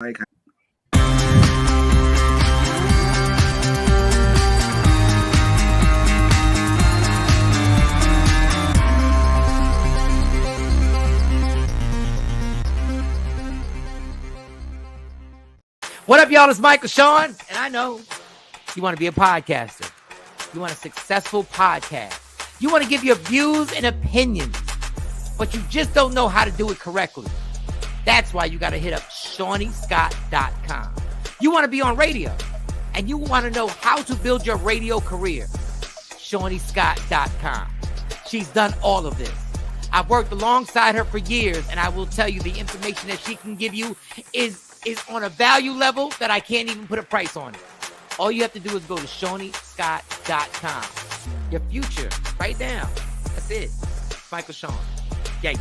Like, what up, y'all? It's Michael Shawn, and I know you want to be a podcaster. You want a successful podcast. You want to give your views and opinions, but you just don't know how to do it correctly. That's why you got to hit up ShawneeScott.com. You want to be on radio, and you want to know how to build your radio career. ShawneeScott.com. She's done all of this. I've worked alongside her for years, and I will tell you the information that she can give you is on a value level that I can't even put a price on it. All you have to do is go to ShawneeScott.com. Your future, right now. That's it. Michael Shawn. Yeah.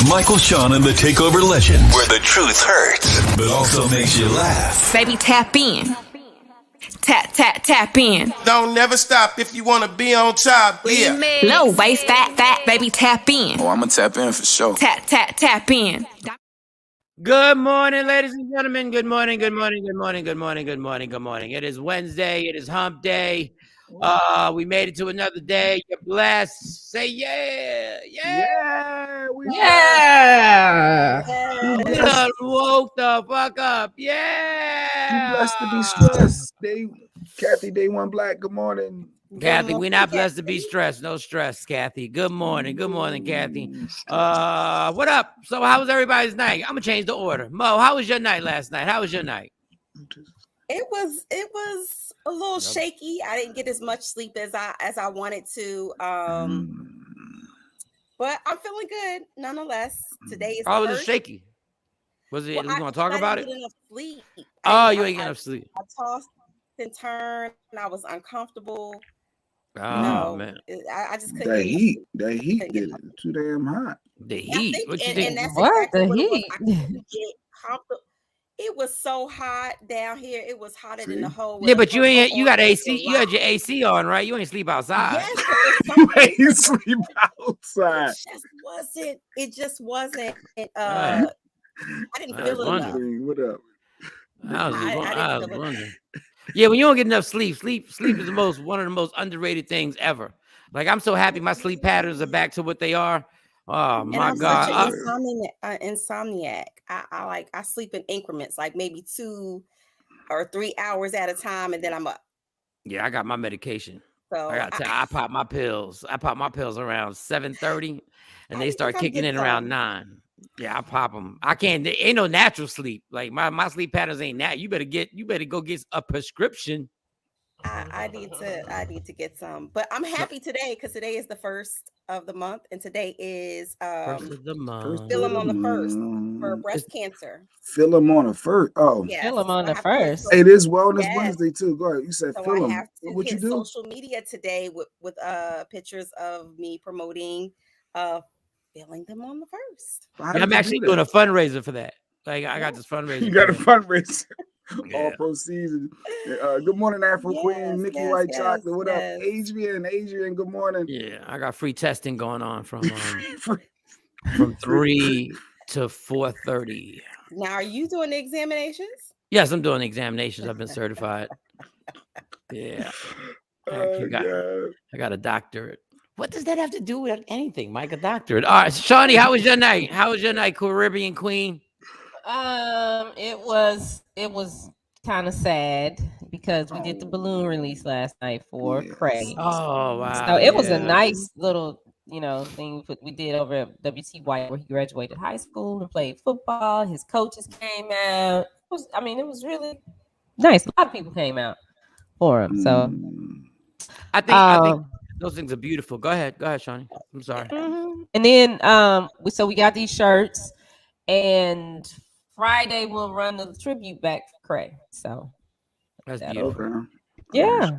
Michael Shawn and the TakeOver Legend, where the truth hurts, but also makes you laugh. Baby, tap in. Tap in. Don't never stop if you want to be on top. Yeah. Low waist, fat, baby, tap in. Oh, I'm going to tap in for sure. Tap in. Good morning, ladies and gentlemen. Good morning. It is Wednesday. It is hump day. We made it to another day. You're blessed. Say yeah. We done woke the fuck up. Yeah. you blessed to be stressed. Kathy, Day One Black. Good morning. Kathy, we're not blessed to be stressed. No stress, Kathy. Good morning, Kathy. What up? So how was everybody's night? I'm gonna change the order. Mo, how was your night last night? How was your night? It was a little shaky. I didn't get as much sleep as I wanted to. But I'm feeling good nonetheless. Today is Oh, was it shaky? Was it? Well, we gonna talk about it? Enough sleep. Oh, you ain't getting enough sleep. I tossed and turned, and I was uncomfortable. Oh man, I just couldn't. That heat did it. Too damn hot. The heat. What you think? What the heat? I couldn't get comfortable. It was so hot down here. It was hotter than the whole. Yeah, but you got AC. You had your AC on, right? You ain't sleep outside. Yes, You ain't sleep outside. It just wasn't. I didn't feel it enough. What up? I was wondering. Yeah, when you don't get enough sleep is one of the most underrated things ever. Like, I'm so happy my sleep patterns are back to what they are. Oh my God. Such an insomniac. I sleep in increments, like maybe 2 or 3 hours at a time, and then I'm up. Yeah, I got my medication. So I pop my pills. I pop my pills around 7:30, and they start kicking in around 9. Yeah, I pop them. I can't. There ain't no natural sleep. Like my sleep patterns ain't that. You better go get a prescription. I need to get some. But I'm happy today because today is the first of the month, and today is First of the month. Feel 'em on the first for breast cancer. Feel them on the first. Oh, Yes, Feel 'em on the I have first. Hey, this Wellness Yes. Wednesday too. Go ahead. You said So feel I them. have to What you hit do? social media today with pictures of me promoting filling them on the first. How Yeah, I'm did you actually do doing that? a fundraiser for that. Like, I got this fundraiser. You got a fundraiser. All Yeah. proceeds. Good morning, Afro Queen, Nikki yes, White yes, Chocolate. What yes. up, Adrian? Good morning. Yeah, I got free testing going on from 3 to 4:30. Now, are you doing the examinations? Yes, I'm doing examinations. I've been certified. Yeah, I got a doctorate. What does that have to do with anything, Mike? A doctorate. All right, Shawnee, how was your night? How was your night, Caribbean Queen? It was kind of sad because we did the balloon release last night for Craig. Oh wow! So it was a nice little, thing we did over at WT White where he graduated high school and played football. His coaches came out. It was really nice. A lot of people came out for him. So I think those things are beautiful. Go ahead, Shawnee. I'm sorry. Mm-hmm. And then so we got these shirts, and Friday we'll run the tribute back for Craig. So that's beautiful. Okay. Yeah,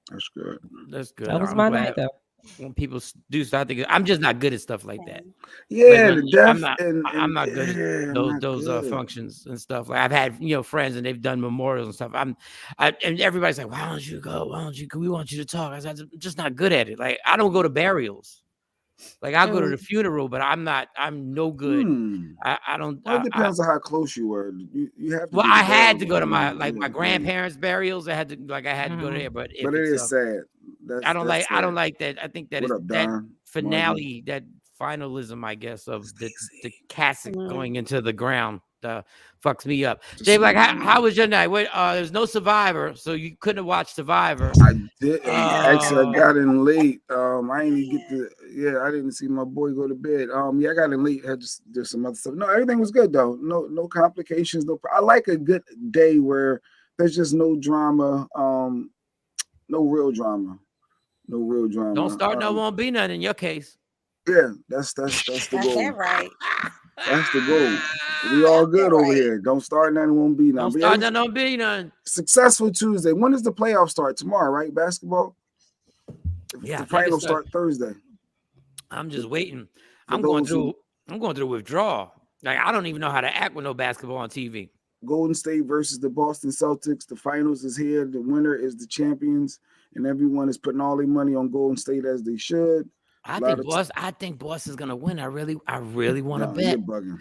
That's good. That's good. that was my night though. when people do start thinking, I'm just not good at stuff like that. Yeah, Like, the deaf I'm not good yeah, at I'm those not good. functions and stuff. Like I've had friends and they've done memorials and stuff. And everybody's like, why don't you go? Why don't you? We want you to talk. I said, I'm just not good at it. Like I don't go to burials. Like I'll go to the funeral, but I'm no good. I don't. Well, it depends on how close you were. You have to. Well, do I the had to go burial. to my grandparents' burials. I had to go there, but it is sad. I don't like that. I think that what is up, that Don? finale, that finalism, I guess, of the cassock going into the ground fucks me up. Dave, like, how was your night? There's no Survivor, so you couldn't have watched Survivor. I did. Actually, I got in late. I didn't even get to. Yeah, I didn't see my boy go to bed. Yeah, I got in late. Had just did some other stuff. No, everything was good though. No complications. I like a good day where there's just no drama. No real drama. No real drama. Don't start. No, won't be none in your case. Yeah, that's the goal. That's right. That's the goal. We all good over here. Don't start none, won't be none. Don't start none, don't be none. Successful Tuesday. When does the playoff start? Tomorrow, right? Basketball? Yeah. The finals start Thursday. I'm just waiting. I'm going through withdrawal. Like I don't even know how to act with no basketball on TV. Golden State versus the Boston Celtics. The finals is here. The winner is the champions, and everyone is putting all their money on Golden State as they should. I think Boston's gonna win. I really want to bet. You're bugging.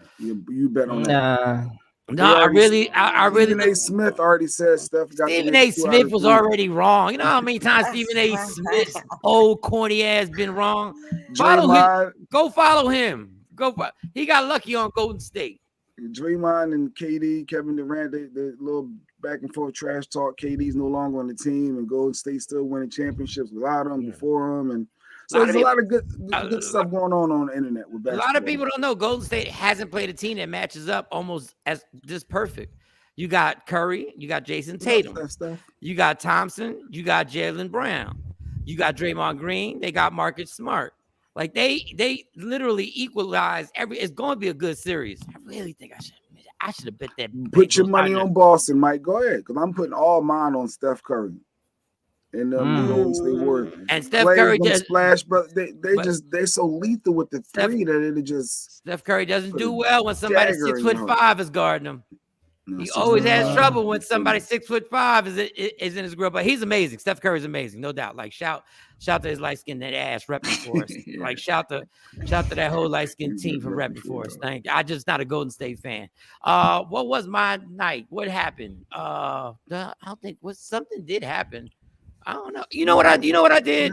You bet on that. No, I really. Stephen A. Smith already said stuff. Stephen A. Smith was already wrong. You know how many times Stephen A. Smith's old corny ass been wrong? Go follow him. He got lucky on Golden State. Draymond and KD, Kevin Durant, they little back and forth trash talk. KD's no longer on the team, and Golden State still winning championships without him, before him, and so there's a lot of good stuff going on the internet with basketball. A lot of people don't know Golden State hasn't played a team that matches up almost as this perfect. You got Curry, you got Jason Tatum, you got Thompson, you got Jaylen Brown, you got Draymond Green, they got Marcus Smart. Like they literally equalize it's going to be a good series. I really think I should have bet that. Put your money on Boston, Mike. Go ahead, because I'm putting all mine on Steph Curry. And Golden State Warriors. And Steph Curry just splash, but they're so lethal with the three that it just. Steph Curry doesn't do well when somebody 6'5" is guarding him. No, he always has trouble when somebody 6'5" is in his grill. But he's amazing. Steph Curry's amazing, no doubt. Like shout to his light skinned ass repping for us. Like shout to that whole light skinned team for repping for us. Thank you. I just not a Golden State fan. What was my night? What happened? I don't think something did happen. I don't know. You know what I did?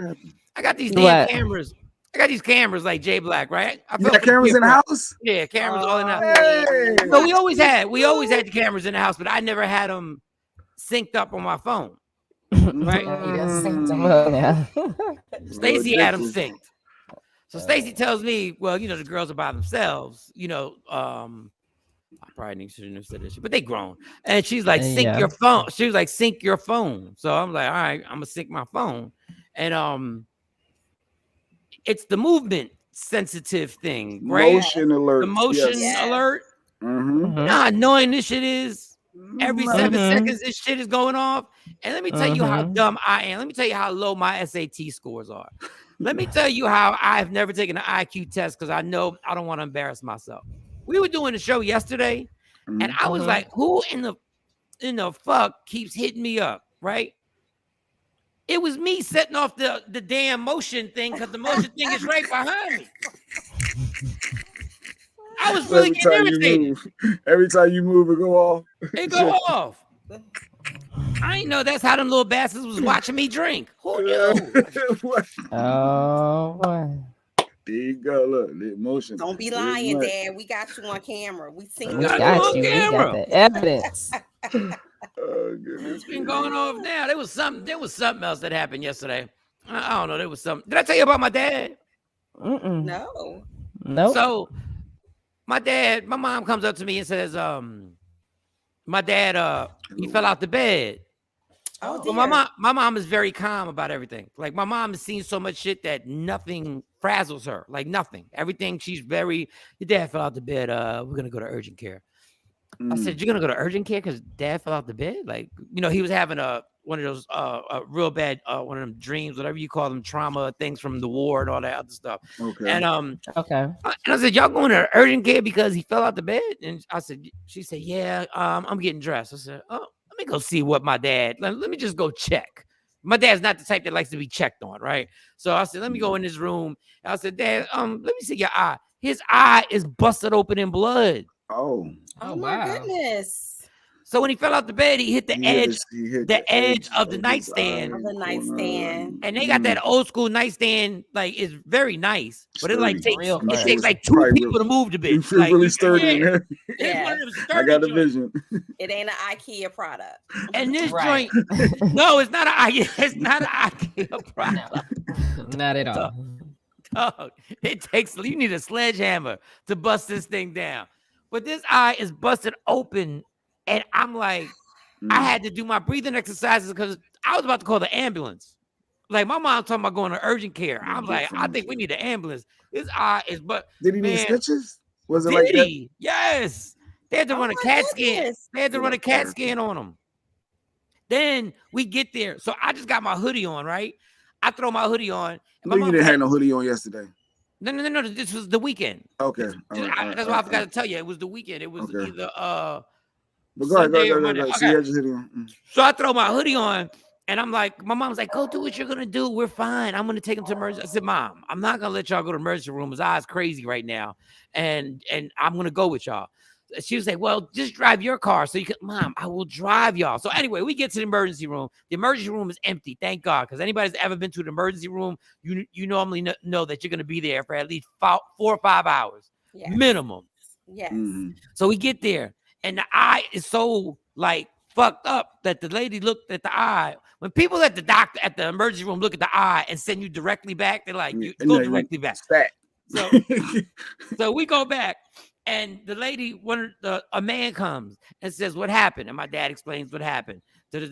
I got these damn cameras. I got these cameras like Jay Black, right? You got cameras in the house? Yeah, cameras all in the house. Hey. So we always had the cameras in the house, but I never had them synced up on my phone. Right? Stacey had them synced. So Stacey tells me, well, the girls are by themselves. I probably shouldn't have said this, but they grown. And she's like, sync your phone. She was like, sync your phone. So I'm like, all right, I'm gonna sync my phone. And it's the movement sensitive thing, right? Motion alert. The motion alert. Mm-hmm. How annoying this shit is. Every 7 seconds, this shit is going off. And let me tell you how dumb I am. Let me tell you how low my SAT scores are. Let me tell you how I've never taken an IQ test because I know I don't want to embarrass myself. We were doing a show yesterday, and I was like, who in the fuck keeps hitting me up, right? It was me setting off the damn motion thing because the motion thing is right behind me. I was really getting irritated. Every time you move, it go off. It go off. I ain't know that's how them little bastards was watching me drink. Who knew? Oh, boy. There you go. Look, the emotion. Don't be lying, Dad. We got you on camera. We seen you. We got the evidence. Oh, goodness. It's been going off now. There was something else that happened yesterday. I don't know. There was something. Did I tell you about my dad? No. So my mom comes up to me and says, my dad, he fell out the bed. Oh, well, my mom is very calm about everything. Like my mom has seen so much shit that nothing frazzles her. Like nothing. Everything. She's your dad fell out the bed. We're gonna go to urgent care. I said, you're gonna go to urgent care because dad fell out the bed? Like, he was having one of those real bad one of them dreams, whatever you call them, trauma things from the war and all that other stuff. Okay. And Okay. and I said, y'all going to urgent care because he fell out the bed? And I said, she said, yeah, I'm getting dressed. I said, oh, let me go see what my dad. Let me just go check. My dad's not the type that likes to be checked on, right? So I said, let me go in this room. I said, Dad, let me see your eye. His eye is busted open in blood. Oh my goodness. So when he fell out the bed, he hit the edge of the nightstand. And they got that old school nightstand, like it's very nice, but it takes like two people to move the bed. It's really sturdy in there. It's one of them sturdy I got a joints. vision. It ain't an IKEA product. And this joint, no, it's not an IKEA product. Not at all. Dog, it takes, you need a sledgehammer to bust this thing down. But this eye is busted open. And I'm like, I had to do my breathing exercises because I was about to call the ambulance. Like my mom talking about going to urgent care. I'm like, I think we need an ambulance. His eye is, but did he need stitches? Was it like that? Yes. They had to run a CAT scan. They had to run a CAT scan on him. Then we get there. So I just got my hoodie on, right? I throw my hoodie on. No, you didn't have no hoodie on yesterday. No. This was the weekend. Okay. That's why I forgot to tell you. It was the weekend. It was either but go ahead. So I throw my hoodie on and I'm like, my mom's like, go do what you're gonna do. We're fine. I'm gonna take him to emergency. I said, Mom, I'm not gonna let y'all go to emergency room. His eye's crazy right now. And I'm gonna go with y'all. She was like, well, just drive your car. So you can, Mom, I will drive y'all. So anyway, we get to the emergency room. The emergency room is empty. Thank God. Because anybody that's ever been to the emergency room, you normally know that you're going to be there for at least 4 or 5 hours minimum. Yes. Mm-hmm. So we get there and the eye is so like fucked up that the lady looked at the eye. When people at the doctor at the emergency room look at the eye and send you directly back, they're like, you go directly back. So we go back. And the lady, a man comes and says, what happened? And my dad explains what happened. This is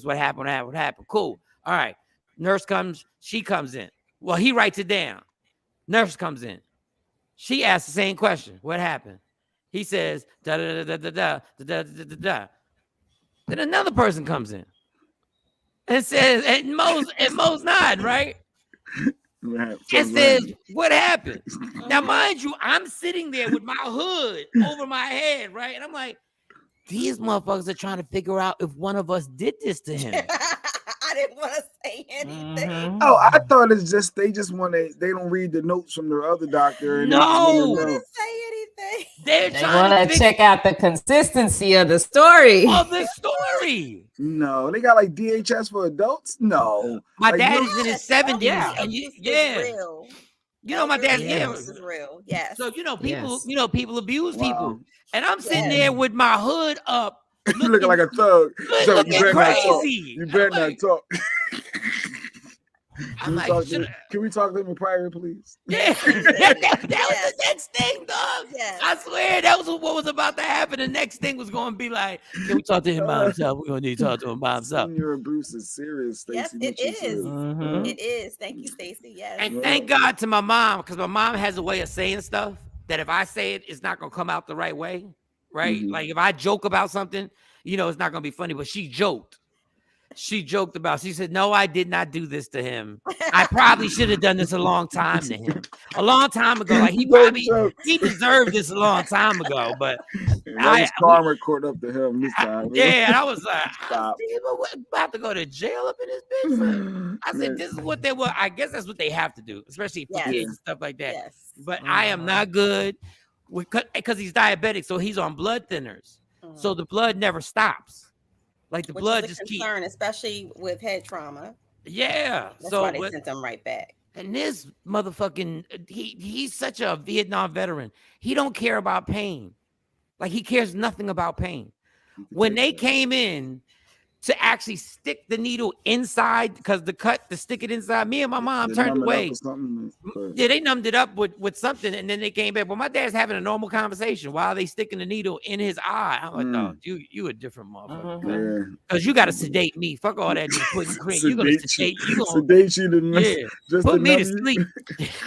what happened, what happened. Cool. All right. Nurse comes. She comes in. Well, he writes it down. Nurse comes in. She asks the same question. What happened? He says, da-da-da-da-da-da. Then another person comes in and says, and Mo's nodding, right? And says, what happened? Now, mind you, I'm sitting there with my hood over my head, right? And I'm like, these motherfuckers are trying to figure out if one of us did this to him. I didn't want to say anything. Mm-hmm. Oh, I thought it's just they don't read the notes from their other doctor. And no, they didn't say anything. They want to check out the consistency of the story. No, they got like DHS for adults. No, my dad is in his 70s. Yeah, and real. You know, my dad's this is real. Yes. So people abuse people, and I'm sitting there with my hood up. Looking like a thug. So you better crazy. You better not talk. Can we talk to him in private, please? Yeah, that was the next thing, dog. Yes. I swear that was what was about to happen. The next thing was going to be like, can we talk to him by himself? We're going to need to talk to him by himself. Senior abuse is serious, Stacey. Yes, it is. Mm-hmm. It is. Thank you, Stacey. Yes. And thank God to my mom, because my mom has a way of saying stuff that if I say it, it's not going to come out the right way. Right? Mm-hmm. Like if I joke about something, it's not going to be funny, but she joked. She said, no, I did not do this to him. I probably should have done this a long time to him. A long time ago. Like he deserved this a long time ago, but karma caught up to him this time. Yeah, and I was like, about to go to jail up in this bitch. I said, this is what they were. I guess that's what they have to do, especially for kids and stuff like that. Yes. But I am not good because he's diabetic, so he's on blood thinners. So the blood never stops. Like the blood just keeps, especially with head trauma. Yeah, that's why they sent him right back. And this motherfucking he's such a Vietnam veteran. He don't care about pain. Like he cares nothing about pain. When they came in to actually stick the needle inside, because to stick it inside, me and my mom turned away. Yeah, they numbed it up with something, and then they came back. But my dad's having a normal conversation while they sticking the needle in his eye. I'm like, no, you a different motherfucker. Because you got to sedate me. Fuck all that just putting cream. You're going to sedate. Sedate you just put me to sleep.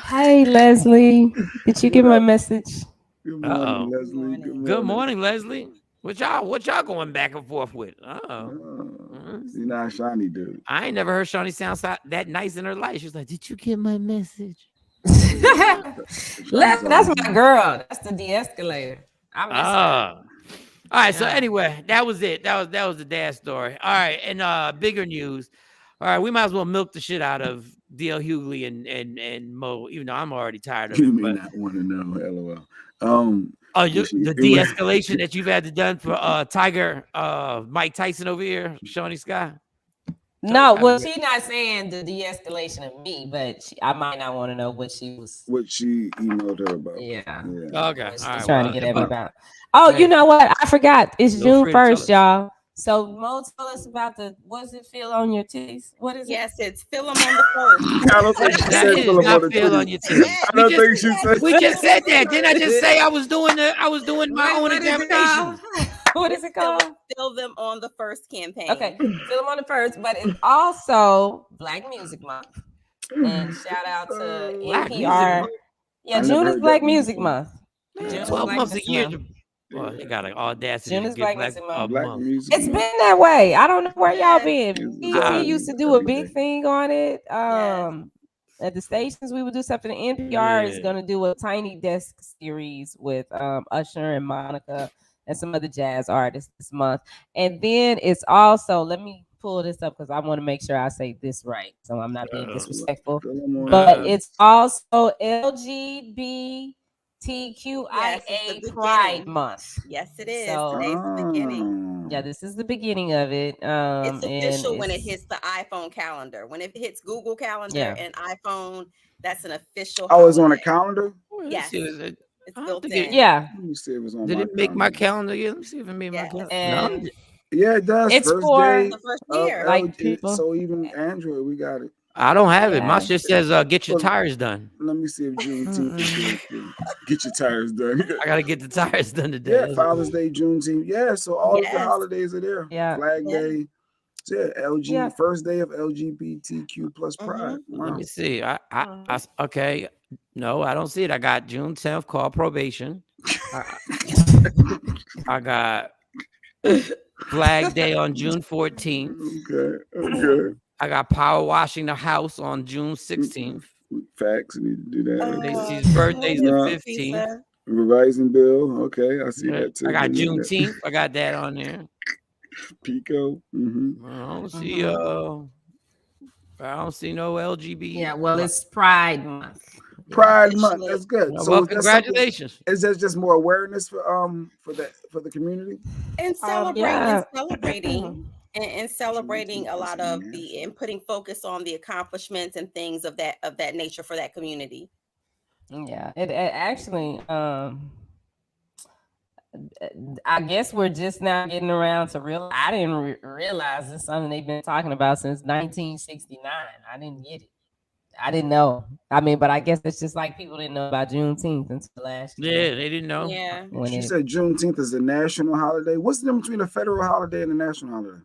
Hi, Leslie. Did you get my message? Good morning, Leslie. Good morning, Leslie. What y'all going back and forth with? You know how Shawnee do. I ain't never heard Shawnee sound that nice in her life. She was like, "Did you get my message?" That's my girl. That's the de-escalator. I miss her. All right. So anyway, that was it. That was the dad story. All right, and bigger news. All right, we might as well milk the shit out of DL Hughley and Mo, even though I'm already tired of it. You may not want to know, LOL. The de-escalation that you've had to done for Tiger, Mike Tyson over here, Shawnee Scott. No, well, she's not saying the de-escalation of me, but I might not want to know what she emailed her about. Yeah. Okay. She's trying to get everybody. Oh, you know what? I forgot. It's June 1st, y'all. So Mo, tell us about what does it feel on your titties? What is it? Yes, it's feel them on the first. I don't think she said feel them on the titties. I don't think she said. We just said that. Didn't I just say I was doing my own examination? What is it called? Feel them on the first campaign. Okay, feel them on the first, but it's also Black Music Month. And shout out to NPR. Yeah, June is Black Music Month. 12 months a year. Well, they got an audacity. June is Black Music Month. Music it's been that way. I don't know where y'all been. BT used to do a big thing on it. At the stations, we would do something. NPR is going to do a Tiny Desk series with Usher and Monica and some other jazz artists this month. And then it's also, let me pull this up because I want to make sure I say this right, so I'm not being disrespectful. But it's also LGBTQIA Pride Month. Yes, it is. So, today's the beginning. Yeah, this is the beginning of it. It's official when it hits the iPhone calendar. When it hits Google Calendar and iPhone, that's an official. Oh, it's on a calendar? Yes. It's built in. Let me see if it was on. Did it make my calendar? Yeah, let me see if it made my calendar. And yeah, it does. It's first for day the first year. Like people. So even Android, we got it. I don't have it. My shit says get your tires done. Let me see if Juneteenth is good. Get your tires done. I gotta get the tires done today. Yeah, Father's Day, Juneteenth. Yeah, so all of the holidays are there. Yeah. Flag Day. First day of LGBTQ plus Pride. Wow. Let me see. Okay. No, I don't see it. I got June 10th, call probation. I got Flag Day on June 14th. Okay. I got power washing the house on June 16th. Facts, need to do that. Macy's birthday's the 15th. Revising bill. Okay, I see that too. I got Juneteenth. I got that on there. Pico. I don't see no LGBT. Yeah, well, it's Pride Month. Pride Month. That's good. Well, congratulations. Is that just more awareness for the community? And celebrating a lot of and putting focus on the accomplishments and things of that nature for that community. Yeah, it actually I guess we're just now getting around to real. I didn't realize it's something they've been talking about since 1969. I didn't get it. I didn't know. I mean, but I guess it's just like people didn't know about Juneteenth until last year. Yeah, they didn't know. Yeah. She said Juneteenth is a national holiday. What's the difference between a federal holiday and a national holiday?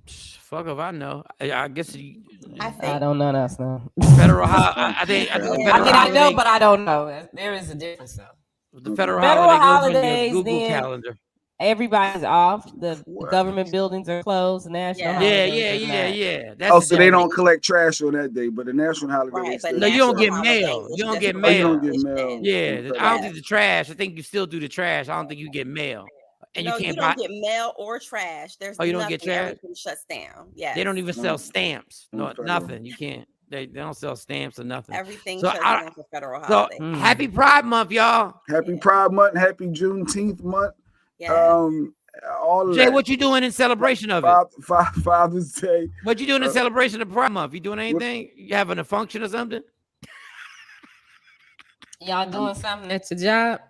Fuck if I know. I guess I don't know. That's no federal holiday. I know, but I don't know. There is a difference though. The federal holiday goes in your Google calendar. Everybody's off. The government buildings are closed. National Yeah. That's so they don't collect trash on that day, but the national holiday. Right, no, you don't get mail. You don't get mail. Yeah, I don't do the trash. I think you still do the trash. I don't think you get mail. And you don't get mail or trash. There's you don't get trash. Everything shuts down. Yeah, they don't even sell stamps. No, nothing. You can't. They don't sell stamps or nothing. Everything shuts down for federal holiday. So happy Pride Month, y'all. Happy Pride Month. Happy Juneteenth month. Yeah. All Jay, that. what you doing in celebration of it? Father's Day. What you doing in celebration of Pride Month? You doing anything? You having a function or something? Y'all doing something at your job?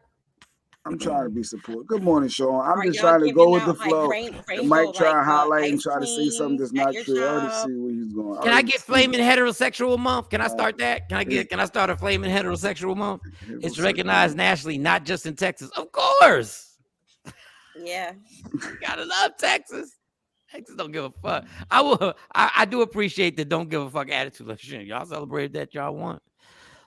I'm trying to be supportive. Good morning, Sean. I'm just trying to go with the flow. Mike try to highlight and try to say something that's not true. I already see where he's going. Can I get Flaming Heterosexual Month? Can I start that? Can I start a Flaming Heterosexual Month? It's recognized nationally, not just in Texas. Of course. Yeah. Gotta love Texas. Texas don't give a fuck. I do appreciate the don't give a fuck attitude. Like, shit, y'all celebrate that y'all want.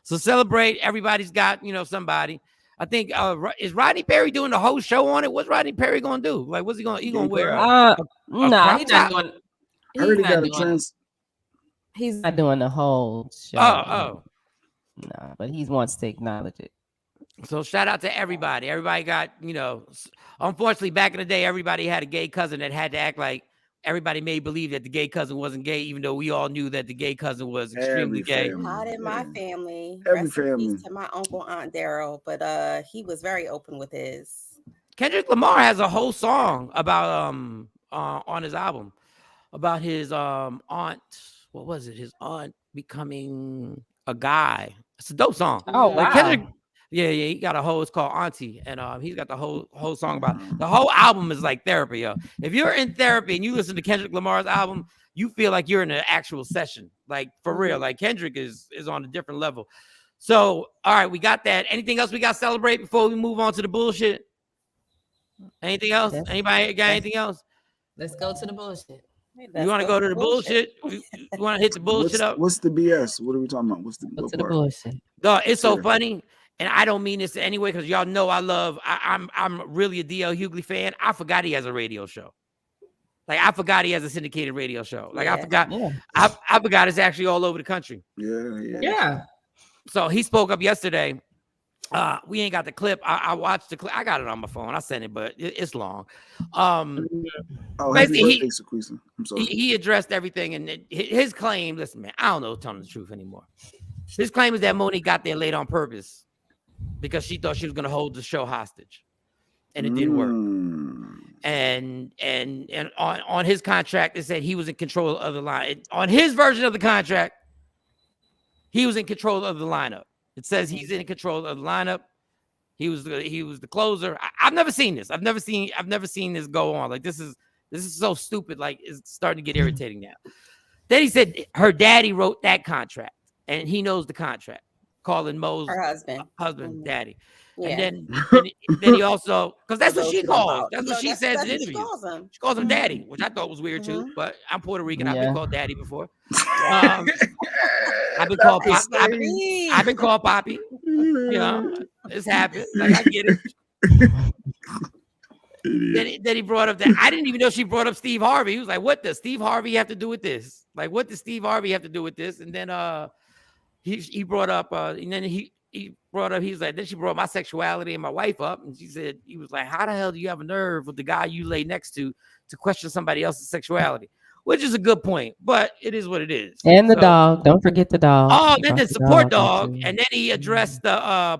So celebrate. Everybody's got, somebody. I think is Rodney Perry doing the whole show on it? What's Rodney Perry gonna do? Like, what's he gonna wear? No, he's not going. I heard he got a He's not doing the whole show. Oh. No, but he wants to acknowledge it. So shout out to everybody. Everybody got, unfortunately back in the day, everybody had a gay cousin that had to act like everybody made believe that the gay cousin wasn't gay, even though we all knew that the gay cousin was extremely gay. Not in my family. Every family. To my uncle, Aunt Daryl, but he was very open with his. Kendrick Lamar has a whole song about on his album about his aunt. What was it? His aunt becoming a guy. It's a dope song. Oh wow. Kendrick, yeah, he got a whole. It's called Auntie, and he's got the whole song about the whole album is like therapy, yo. If you're in therapy and you listen to Kendrick Lamar's album, you feel like you're in an actual session, like for real. Like Kendrick is on a different level. So, all right, we got that. Anything else we got to celebrate before we move on to the bullshit? Anything else? Anybody got anything else? Let's go to the bullshit. You want to go to the bullshit? You want to hit the bullshit up? What's the BS? What are we talking about? What's the bullshit? No, it's so funny, and I don't mean this anyway because y'all know I'm really a DL Hughley fan. I forgot he has a radio show. Like I forgot he has a syndicated radio show. Like I forgot. Yeah. I forgot it's actually all over the country. Yeah. So he spoke up yesterday. We ain't got the clip. I watched the clip. I got it on my phone. I sent it, but it's long. Basically, I'm sorry. He addressed everything, and his claim. Listen, man, I don't know telling the truth anymore. His claim is that Monique got there late on purpose because she thought she was going to hold the show hostage, and it didn't work. And on his contract, it said he was in control of the line. On his version of the contract, he was in control of the lineup. It says he's in control of the lineup. He was the closer. I've never seen this. I've never seen this go on. Like this is so stupid. Like it's starting to get irritating now. Then he said her daddy wrote that contract, and he knows the contract. Calling Mo's her husband, daddy. Yeah. And then he also, because that's what she calls. That's what she says in interviews. She calls him daddy, which I thought was weird too. But I'm Puerto Rican. I've been called daddy before. I've been called Poppy. You know, it's happened. Like I get it. Then he brought up that I didn't even know she brought up Steve Harvey. He was like, "What does Steve Harvey have to do with this? Like, what does Steve Harvey have to do with this?" And then he brought up and then he brought up. He's like, then she brought my sexuality and my wife up, and she said he was like, "How the hell do you have a nerve with the guy you lay next to question somebody else's sexuality?" Which is a good point, but it is what it is. And the dog. Don't forget the dog. Oh, then the support dog. And then he addressed the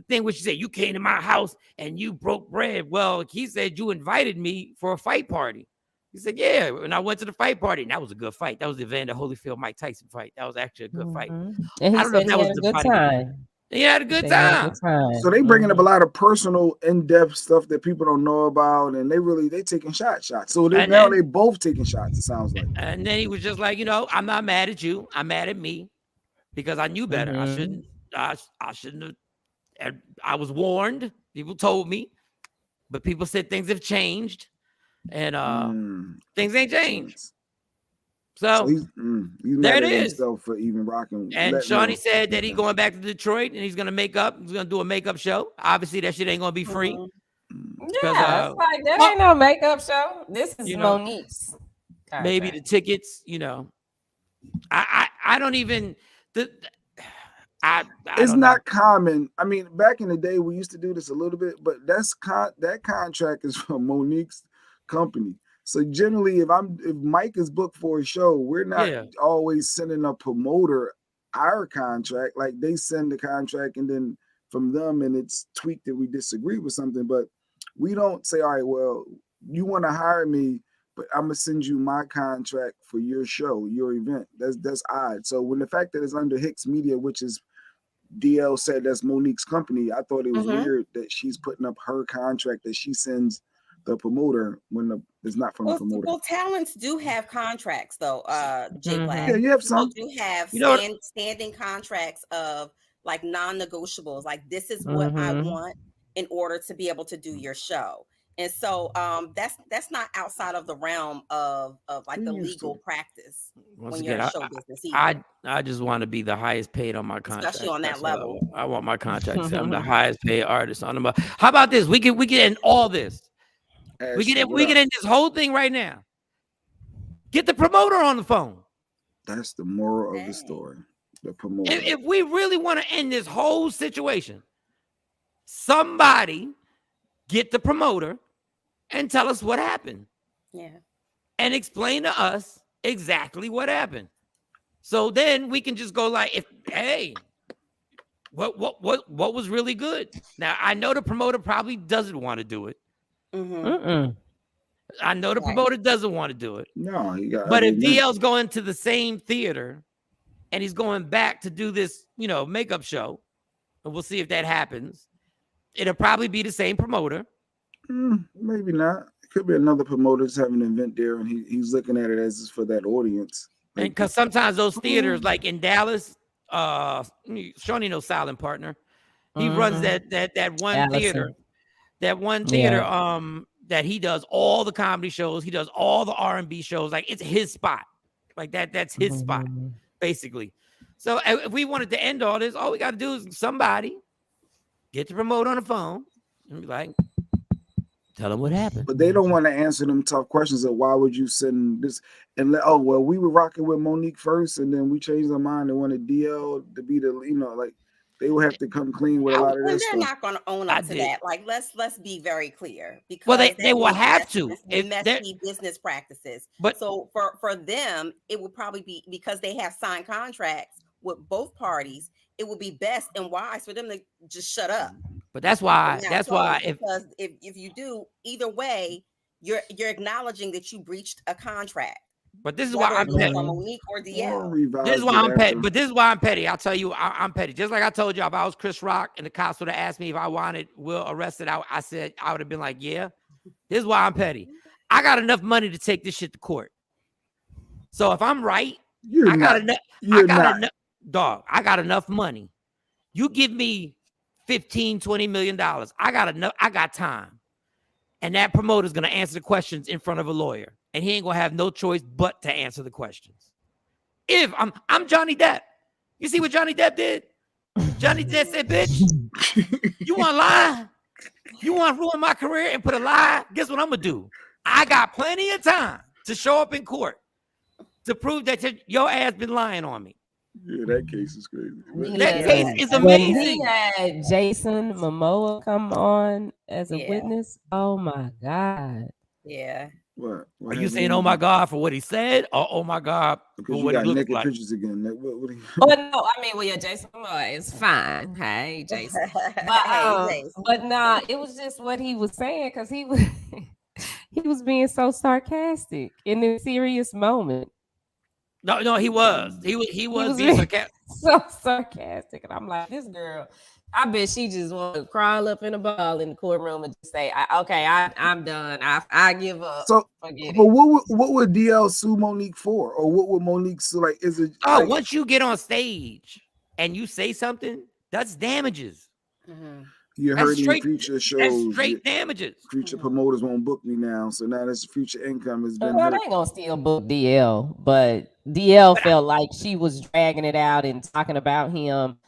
thing which he said, you came to my house and you broke bread. Well, he said you invited me for a fight party. He said, yeah. And I went to the fight party, and that was a good fight. That was the Evander Holyfield Mike Tyson fight. That was actually a good fight. And he I don't know if that was a good time. He had a good time. So they bringing up a lot of personal, in-depth stuff that people don't know about, and they taking shots. So now they both taking shots. It sounds like. And then he was just like, I'm not mad at you. I'm mad at me because I knew better. I shouldn't have. I was warned. People told me, but people said things have changed, and things ain't changed. So he's there it is. For even rocking. And Shawnee said that he's going back to Detroit and he's going to make up. He's going to do a makeup show. Obviously, that shit ain't going to be free. Yeah, it's like that ain't no makeup show. This is Monique's. Maybe the tickets. I don't even. It's not common. I mean, back in the day, we used to do this a little bit, but that contract is from Monique's company. So generally, if Mike is booked for a show, we're not always sending a promoter our contract. Like they send the contract, and then from them, and it's tweaked that we disagree with something. But we don't say, all right, well, you want to hire me, but I'm gonna send you my contract for your show, your event. That's odd. So when the fact that it's under Hicks Media, which is DL said that's Monique's company, I thought it was weird that she's putting up her contract that she sends the promoter when it's not from the promoter. Well, talents do have contracts though, J Black. Yeah, you have some. People do have standing contracts of like non-negotiables. Like this is what I want in order to be able to do your show. And so that's not outside of the realm of like the legal practice when you're in show business. I just want to be the highest paid on my contract. Especially on that level. I want my contract. I'm the highest paid artist on the. How about this? We can end all this. We get in this whole thing right now. Get the promoter on the phone. That's the moral of the story. The promoter. If we really want to end this whole situation, somebody get the promoter and tell us what happened. Yeah. And explain to us exactly what happened. So then we can just go like, what was really good? Now I know the promoter probably doesn't want to do it. I know the promoter doesn't want to do it. No, but if DL's going to the same theater and he's going back to do this, makeup show, and we'll see if that happens, it'll probably be the same promoter. Maybe not. It could be another promoter just having an event there, and he's looking at it as for that audience. And because sometimes those theaters, like in Dallas, Shawnee knows Silent Partner. He runs that one Allison. theater. That one theater, that he does all the comedy shows, he does all the R&B shows. Like it's his spot. Like that's his spot, basically. So if we wanted to end all this, all we got to do is somebody get the promoter on the phone and be like, tell them what happened. But they don't want to answer them tough questions of why would you send this and we were rocking with Monique first and then we changed our mind and wanted DL to be the like they will have to come clean with a lot of this. They're not going to own up to that. Like let's be very clear because they will have to. Messy business practices. But so for them, it would probably be because they have signed contracts with both parties. It would be best and wise for them to just shut up. But that's why because if you do either way, you're acknowledging that you breached a contract. But this is why I'm petty. Monique or DL. This is why I'm petty. But this is why I'm petty. I'll tell you, I'm petty. Just like I told you, if I was Chris Rock and the cops would have asked me if I wanted Will arrested, I said I would have been like, yeah. This is why I'm petty. I got enough money to take this shit to court. So if I'm right, I got enough money. You give me $15-20 million. I got time. And that promoter's gonna answer the questions in front of a lawyer. And he ain't gonna have no choice but to answer the questions. If I'm Johnny Depp. You see what Johnny Depp did? Johnny Depp said, bitch, you want to lie? You want to ruin my career and put a lie? Guess what I'm going to do? I got plenty of time to show up in court to prove that your ass been lying on me. Yeah, that case is crazy. That case is amazing. When he had Jason Momoa come on as a witness. Oh my God. Yeah. What are you saying? Oh my God, for what he said, or oh my God, for what he looked like? Pictures again. Well, no, I mean, Jason Momoa is fine. Hey, Jason. But nah, it was just what he was saying because he was being so sarcastic in a serious moment. No, he was being sarcastic. So sarcastic, and I'm like, this girl. I bet she just want to crawl up in a ball in the courtroom and just say, I'm done. I give up. So, but what would DL sue Monique for? Or what would Monique sue? Like, is it? Once you get on stage and you say something, that's damages. Mm-hmm. You're hurting future shows. That's straight damages. Future promoters won't book me now. So now this future income has been hurt. They ain't going to still book DL. But DL felt like she was dragging it out and talking about him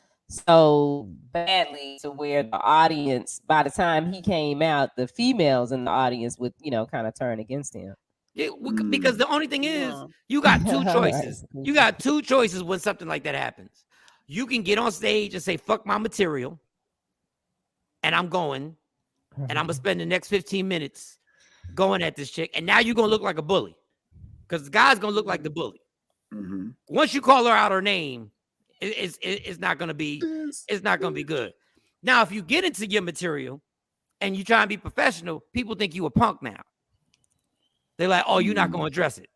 so badly to where the audience, by the time he came out, the females in the audience would, kind of turn against him. Because the only thing is, you got two choices. You got two choices when something like that happens. You can get on stage and say, fuck my material, and I'm going, and I'm going to spend the next 15 minutes going at this chick, and now you're going to look like a bully, because the guy's going to look like the bully. Mm-hmm. Once you call her out her name, it's not going to be good. Now, if you get into your material and you try and be professional, people think you a punk now. They're like, oh, you're not going to address it.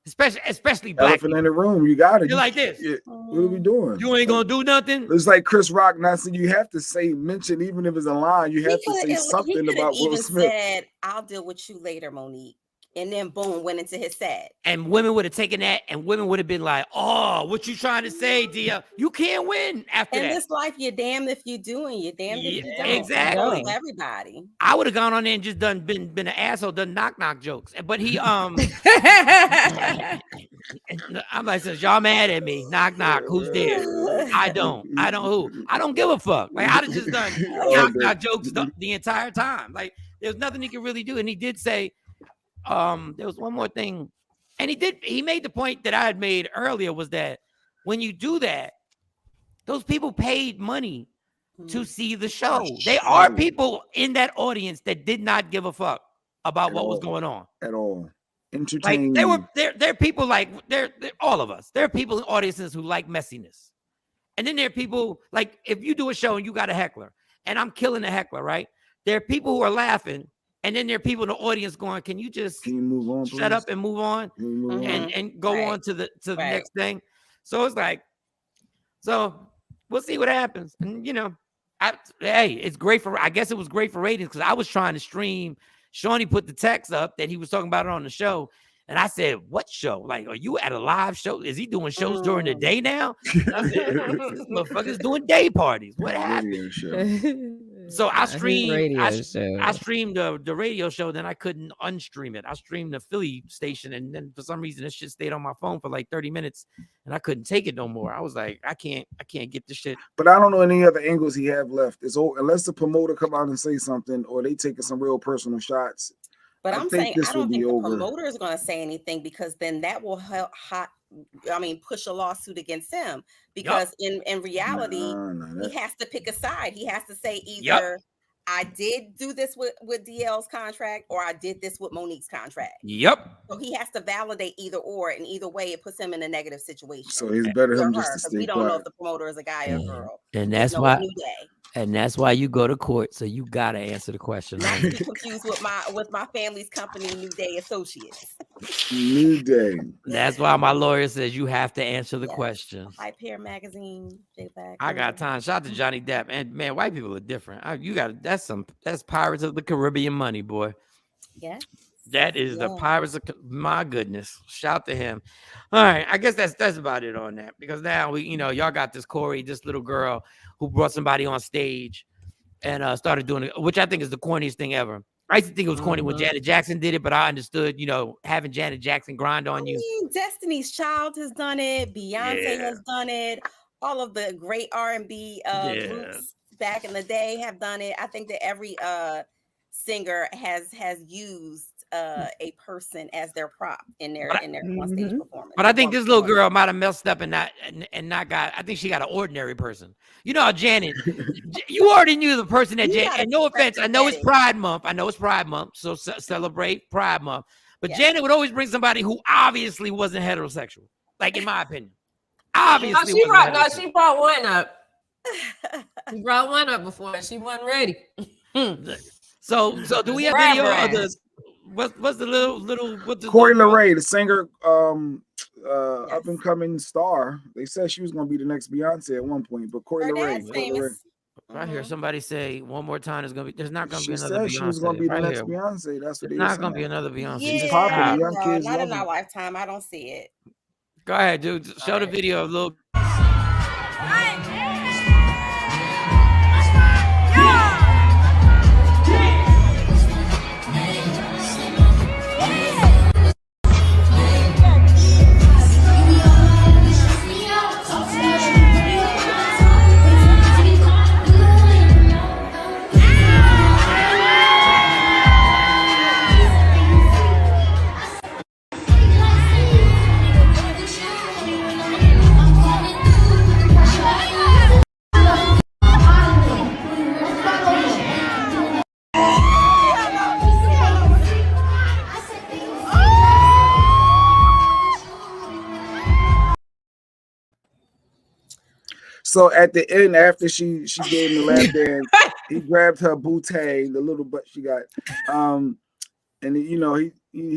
Especially black elephant in the room. You got it. You're like this. Yeah. What are we doing? You ain't going to do nothing. It's like Chris Rock. Now, so you have to mention, even if it's a line, you have to say something about Will Smith. Said, I'll deal with you later, Monique. And then boom, went into his set. And women would have taken that, and women would have been like, oh, what you trying to say, DL? You can't win after that. In this life, you're damned if you do, and you're damned if you don't. Exactly. Everybody. I would have gone on there and just been an asshole, done knock jokes. But he I'm like, since y'all mad at me, knock, who's there? I don't who? I don't give a fuck. Like, I'd have just done knock jokes the entire time. Like, there's nothing he could really do. And he did say, there was one more thing And he made the point that I had made earlier was that when you do that, those people paid money to see the show. They are people in that audience that did not give a fuck about what was going on at all. Like there are people like they're all of us. There are people in audiences who like messiness. And then there are people like if you do a show and you got a heckler and I'm killing the heckler, right? There are people who are laughing. And then there are people in the audience going, can you move on, shut up and move on and go on to the next thing? So it's like, so we'll see what happens. And it's great I guess it was great for ratings because I was trying to stream. Shawnee put the text up that he was talking about it on the show. And I said, what show? Like, are you at a live show? Is he doing shows during the day now? I said, this motherfucker's doing day parties. What happened? So I streamed the radio show, then I couldn't unstream it. I streamed the Philly station, and then for some reason this shit stayed on my phone for like 30 minutes, and I couldn't take it no more. I was like, I can't get this shit. But I don't know any other angles he have left. It's unless the promoter come out and say something, or they taking some real personal shots. But I'm saying I don't think the promoter is going to say anything because then that will push a lawsuit against him because in reality he has to pick a side. He has to say either I did do this with DL's contract or I did this with Monique's contract. Yep. So he has to validate either or, and either way it puts him in a negative situation. So it's better him just to stay we don't quiet. know if the promoter is a guy or a girl. And that's why. And that's why you go to court, so you gotta answer the question. Not to be confused with my family's company, New Day Associates. New Day. That's why my lawyer says you have to answer the question. Hype Hair Magazine, J-Back. I got time. Shout out to Johnny Depp. And man, white people are different. That's Pirates of the Caribbean money, boy. Yeah. That is the Pirates of my goodness. Shout to him. All right, I guess that's about it on that because now y'all got this Corey, this little girl who brought somebody on stage and started doing it, which I think is the corniest thing ever. I used to think it was corny when Janet Jackson did it, but I understood, having Janet Jackson grind on you. Destiny's Child has done it. Beyonce has done it. All of the great R&B groups back in the day have done it. I think that every singer has used a person as their prop in their on stage performance. But I think this little girl might have messed up and not got. I think she got an ordinary person. You know, Janet. You already knew the person that Janet. And no offense, I know it's Pride Month. So celebrate Pride Month. But Janet would always bring somebody who obviously wasn't heterosexual. Like in my opinion, obviously. She brought one up. She brought one up before and she wasn't ready. So do we have video of this? What's the little what's the Corey LeRae, the singer, up and coming star. They said she was going to be the next Beyonce at one point, but Corey LeRae. I hear somebody say one more time. There's not going to be another Beyonce. She was going to be the next Beyonce. That's what it's not going to be another Beyonce. Yeah, popular. Young kids not in our lifetime. I don't see it. Go ahead, dude. Show the video of little. So at the end, after she gave him the lap dance, he grabbed her bootay, the little butt she got, and he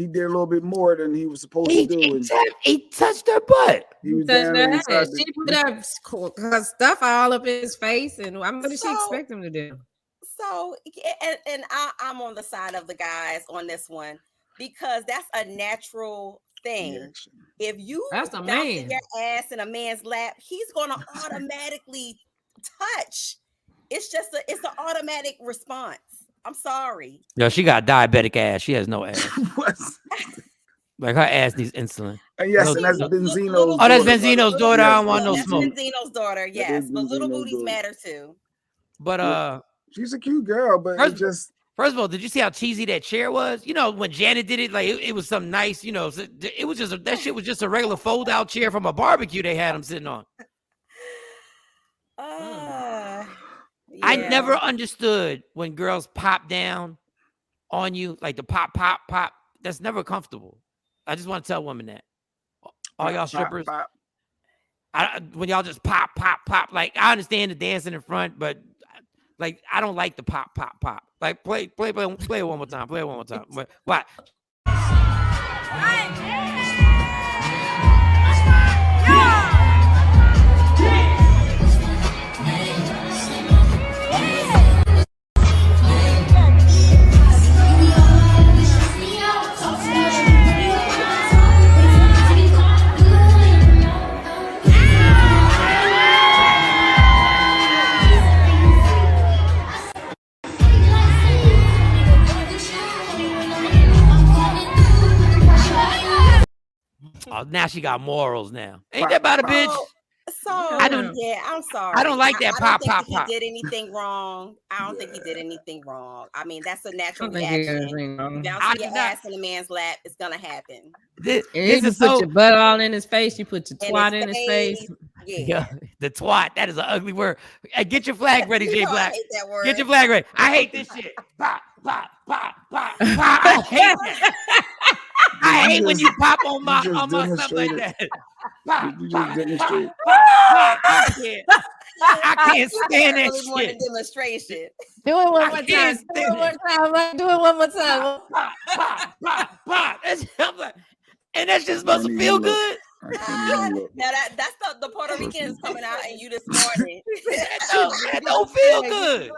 did a little bit more than he was supposed to do. He touched her butt. He was touched her ass. She put her stuff all up in his face, and what did she expect him to do? So, and I'm on the side of the guys on this one because that's a natural thing. Reaction. If you bounce your ass in a man's lap, he's gonna automatically touch. It's an automatic response. I'm sorry. Yo, she got diabetic ass. She has no ass. Like her ass needs insulin. Yes, and that's Benzino's. Oh, that's Benzino's daughter. I don't want no smoke. Benzino's daughter, yes, but little booties matter too. But she's a cute girl, but First of all, did you see how cheesy that chair was? You know, when Janet did it, like it was something nice. You know, it was just that shit was just a regular fold-out chair from a barbecue they had him sitting on. Yeah. I never understood when girls pop down on you, like the pop. That's never comfortable. I just want to tell women that. All y'all strippers, when y'all just pop. Like I understand the dancing in front, but like I don't like the pop. Like play it one more time. Play it one more time. What? Oh, now she got morals now. Ain't that about a bitch? So I'm sorry. I don't like that pop. He did anything wrong. I don't think he did anything wrong. I mean, that's a natural reaction. Bouncing your ass in a man's lap is gonna happen. This is put your butt all in his face. You put your twat in his face. Yeah, the twat. That is an ugly word. Hey, get your flag ready, Jay Black. I hate that word. Get your flag ready. I hate this shit. Pop. I hate that. I hate when you pop on my stuff like that. You just demonstrate. I can't stand that really shit. More than demonstration. Do it one more time. Do it one more time. Pop. And that's just supposed to feel good. Now that's the Puerto Ricans coming out and you this morning. that don't feel good.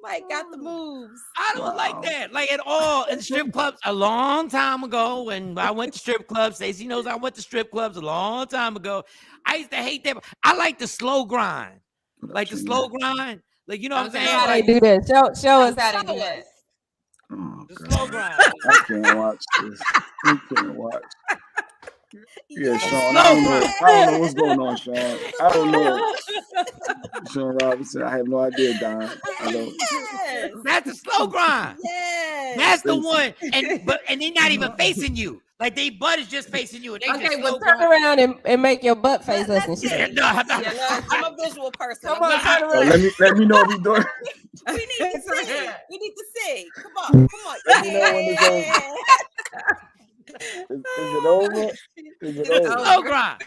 Mike got the moves. I don't like that, like at all. In strip clubs, a long time ago, when I went to strip clubs, Stacey knows I went to strip clubs a long time ago. I used to hate that. I like the slow grind, like the slow grind. Like, you know what I'm saying? How like, they do that? Show us how they do that. Oh, the God. slow grind. I can't watch this. I can't watch. Yeah, Sean. I don't know what's going on, Sean. I don't know. Sean Robinson. I have no idea, Don. I don't. Yes. That's the slow grind. Yes. That's the one. And they're not even facing you. Like they butt is just facing you. And they just slow turn grind. around and make your butt face us and shit. No. I'm a visual person. Come on, turn around. Let me know if you're doing. We need to see. We need to see. Come on. Let me know when it's over. Is it over? Is it over? Slow grind.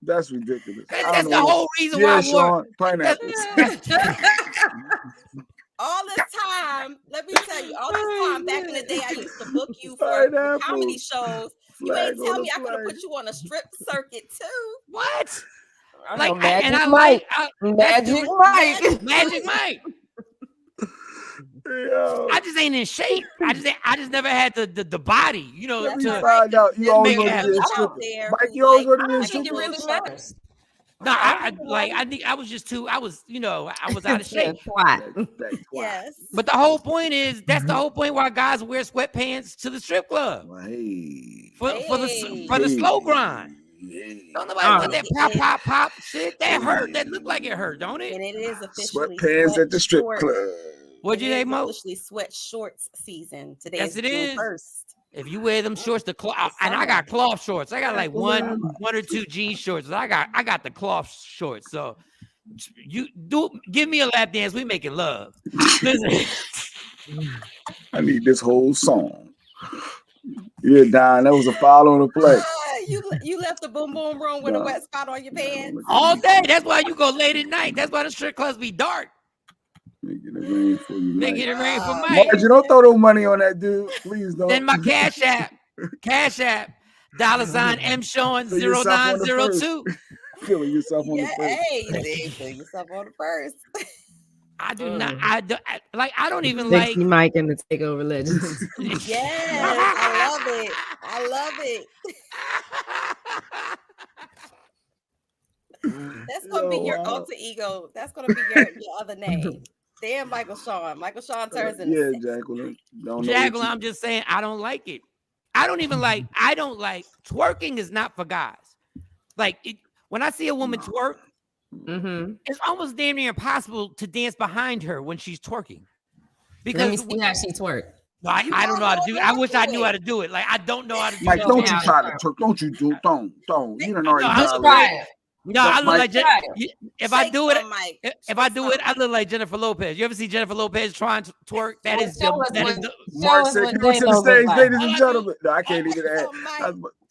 That's ridiculous. That's the whole reason why I wore pineapples. All this time, let me tell you, all this time back in the day, I used to book you for comedy shows. You ain't tell me I could have put you on a strip circuit too. What? Like Magic Mike. Yo. I just ain't in shape. I just never had the body, you know. Let me find out. You always go to the strip. Mike, you always go to the strip. It really matters. No, I think I was just too. I was out of shape. Yes. But the whole point is that's the whole point why guys wear sweatpants to the strip club. Hey. For the slow grind. Hey. Don't nobody put that pop shit. That hurt. That looked like it hurt, don't it? And it is officially sweatpants at the strip club. What'd you say, Mo? Officially sweat shorts season. Today Yes, it is. 1st. If you wear them shorts, the cloth, and I got cloth shorts. I got like one or two jean shorts. I got the cloth shorts. So you give me a lap dance. We making love. Listen. I need this whole song. Yeah, Don, that was a foul on the play. You left the boom boom room with a wet spot on your pants all day. That's why you go late at night. That's why the strip clubs be dark. Making it rain for you. Making it rain for Mike. Margie, don't throw no money on that dude. Please don't. Then my Cash App, $ M Sean 0902. Feeling yourself on the first. Hey, feel yourself on the first. I do not. I don't even Sexy like Mike and the TakeOver Legends. Yes, I love it. I love it. That's gonna be your alter ego. That's gonna be your other name. Damn, Michael Shawn. Michael Shawn turns into Jacqueline. Jacqueline, I'm just saying I don't like it. I don't like twerking is not for guys. Like when I see a woman twerk, it's almost damn near impossible to dance behind her when she's twerking. Because Let me see how she twerk. No, I don't know how to do it. I wish I knew how to do it. Like, I don't know how to do Mike, it. don't you try to twerk. Don't you do. Don't. You don't already Just try it. No, I look like if I do it, if I do it, I look like Jennifer Lopez. You ever see Jennifer Lopez trying to twerk? That is the Mark said, "Come to the stage, ladies and gentlemen." No, I can't even that.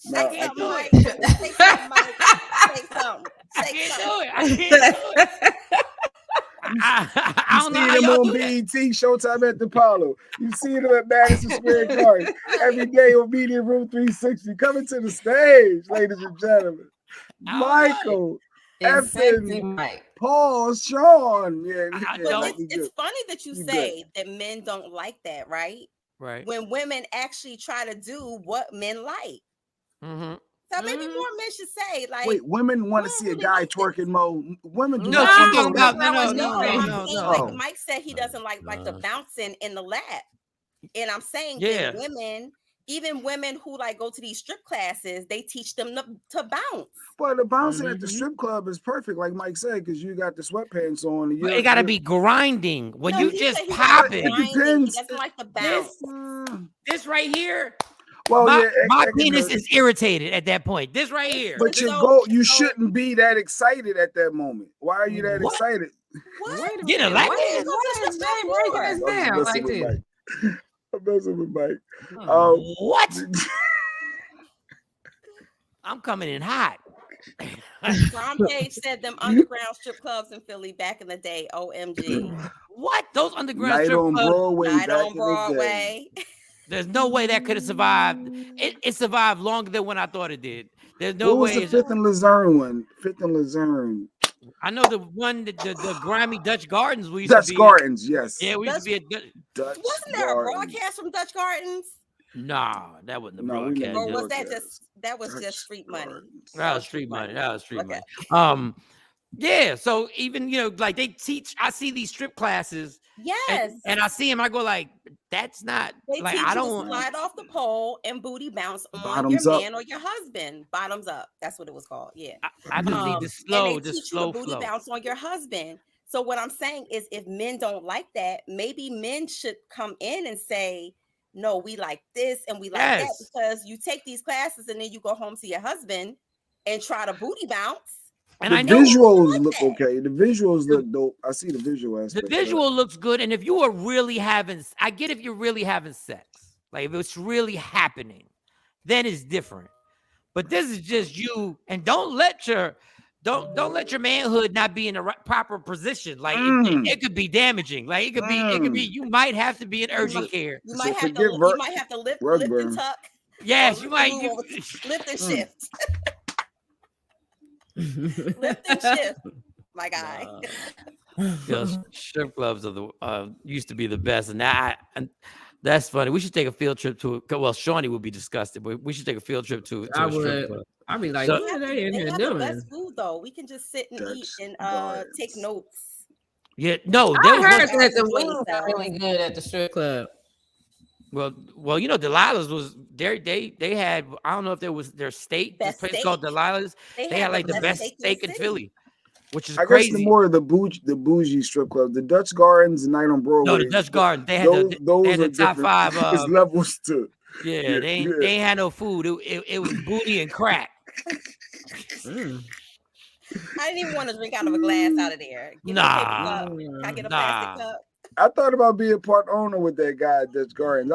No, I can't do it. Say something. I can't do it. I don't know how them y'all on do BET, Showtime at the Apollo. You see them at Madison Square Garden every day on Media Room 360. Coming to the stage, ladies and gentlemen. Michael, Mike. Paul, Shawn. Yeah, it's funny that you say that men don't like that, right? Right. When women actually try to do what men like. Mm-hmm. So maybe more men should say, like, wait, women want to see a guy twerking more. Women do no, not she's talking about no. No. Mike said he doesn't like the bouncing in the lap. And I'm saying that women, even women who like go to these strip classes, they teach them to bounce. But the bouncing at the strip club is perfect, like Mike said, because you got the sweatpants on. And it got to be grinding. When you just pop it. He doesn't like the bounce. This right here. Well, my penis is irritated at that point. This right here. But you shouldn't be that excited at that moment. Why are you that excited? What? Get a lap dance. I'm messing with Mike. What? I'm coming in hot. Ron Page said them underground strip clubs in Philly back in the day. OMG. What? Those underground strip clubs? Night on Broadway. There's no way that could have survived. It survived longer than when I thought it did. There's no way. What was the Fifth and Luzerne one? Fifth and Luzerne. I know the one that the grimy Dutch Gardens we used Dutch to be. Gardens, yes. Yeah, we used to be at Dutch. Wasn't there a broadcast from Dutch Gardens? Nah, that wasn't a broadcast. Or was that just street money? That was street money. Money. Yeah, so even like they teach. I see these strip classes. Yes, and I see them. I go like, that's not they like teach I don't you to slide off the pole and booty bounce on bottoms your up. man or your husband. Bottoms up. That's what it was called. Yeah, I just need the slow, and they just teach slow you to booty flow. bounce on your husband. So what I'm saying is, if men don't like that, maybe men should come in and say, no, we like this and we like that, because you take these classes and then you go home to your husband and try to booty bounce. And the visuals look okay. The visuals look dope. I see the visual aspect. The visual looks good. And if you are really having, I get if you're really having sex, like if it's really happening, then it's different. But this is just you, and don't let your manhood not be in the proper position. Like it could be damaging. Like it could be. You might have to be in urgent care. You might have to lift and tuck. Yes, you might lift and shift. Lift and shift, my guy. Strip clubs are the used to be the best, and now that's funny. We should take a field trip to it. Well, Shawnee would be disgusted, but we should take a field trip to a strip club. I'd be like, what are they in here doing? The best food though. We can just sit and eat and take notes. Yeah, no, I heard that the wings are really good at the strip club. Well, Delilah's was they had, I don't know if there was their steak. This place called Delilah's. They had like the best steak in Philly, which is crazy. I guess the more the bougie strip club, the Dutch Gardens, Night on Broadway. No, the Dutch Garden. They had the top five. It's levels too. Yeah, they ain't had no food. It was booty and crack. I didn't even want to drink out of a glass out of there. Can I get a plastic cup? I thought about being part owner with that guy at Dutch Gardens.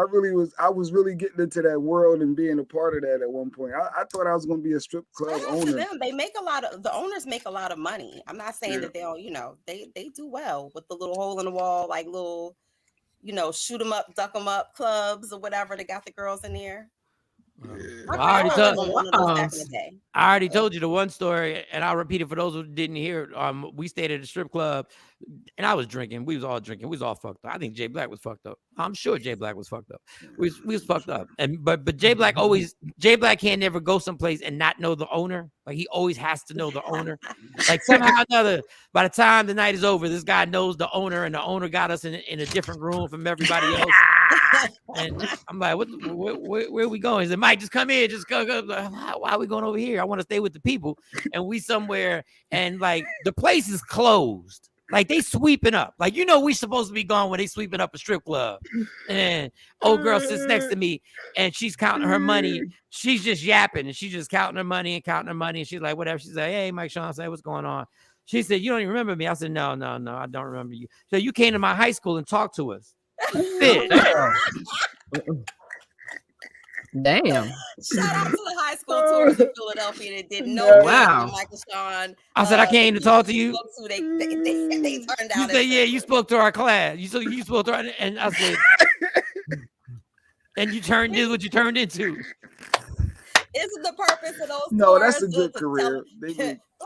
I was really getting into that world and being a part of that at one point. I thought I was going to be a strip club owner. They make the owners make a lot of money. I'm not saying that they don't, they do well with the little hole in the wall, like little, shoot 'em up, duck 'em up clubs or whatever. They got the girls in there. I already told you the one story, and I'll repeat it for those who didn't hear it. We stayed at a strip club, and I was drinking. We was all drinking. We was all fucked up. I think Jay Black was fucked up. I'm sure Jay Black was fucked up. We was fucked up. But Jay Black can't never go someplace and not know the owner. Like he always has to know the owner. Like somehow or another, by the time the night is over, this guy knows the owner, and the owner got us in a different room from everybody else. And I'm like, where are we going? He said, Mike, just come here. Just go. Why are we going over here? I want to stay with the people. And we somewhere, and like the place is closed. Like they sweeping up. Like, we supposed to be gone when they sweeping up a strip club. And old girl sits next to me and she's counting her money. She's just yapping and she's just counting her money. And she's like, whatever. She's like, hey, Mike, Shawn, say what's going on? She said, you don't even remember me. I said, no, I don't remember you. So you came to my high school and talked to us. Damn. Shout out to the high school tours in Philadelphia that did no wow. Michael Shawn. I said, I came to talk to you. They turned down. You said, yeah, you spoke to our class. You spoke to our, and I said, and you did what you turned into. Isn't the purpose of those No, tours that's a good career.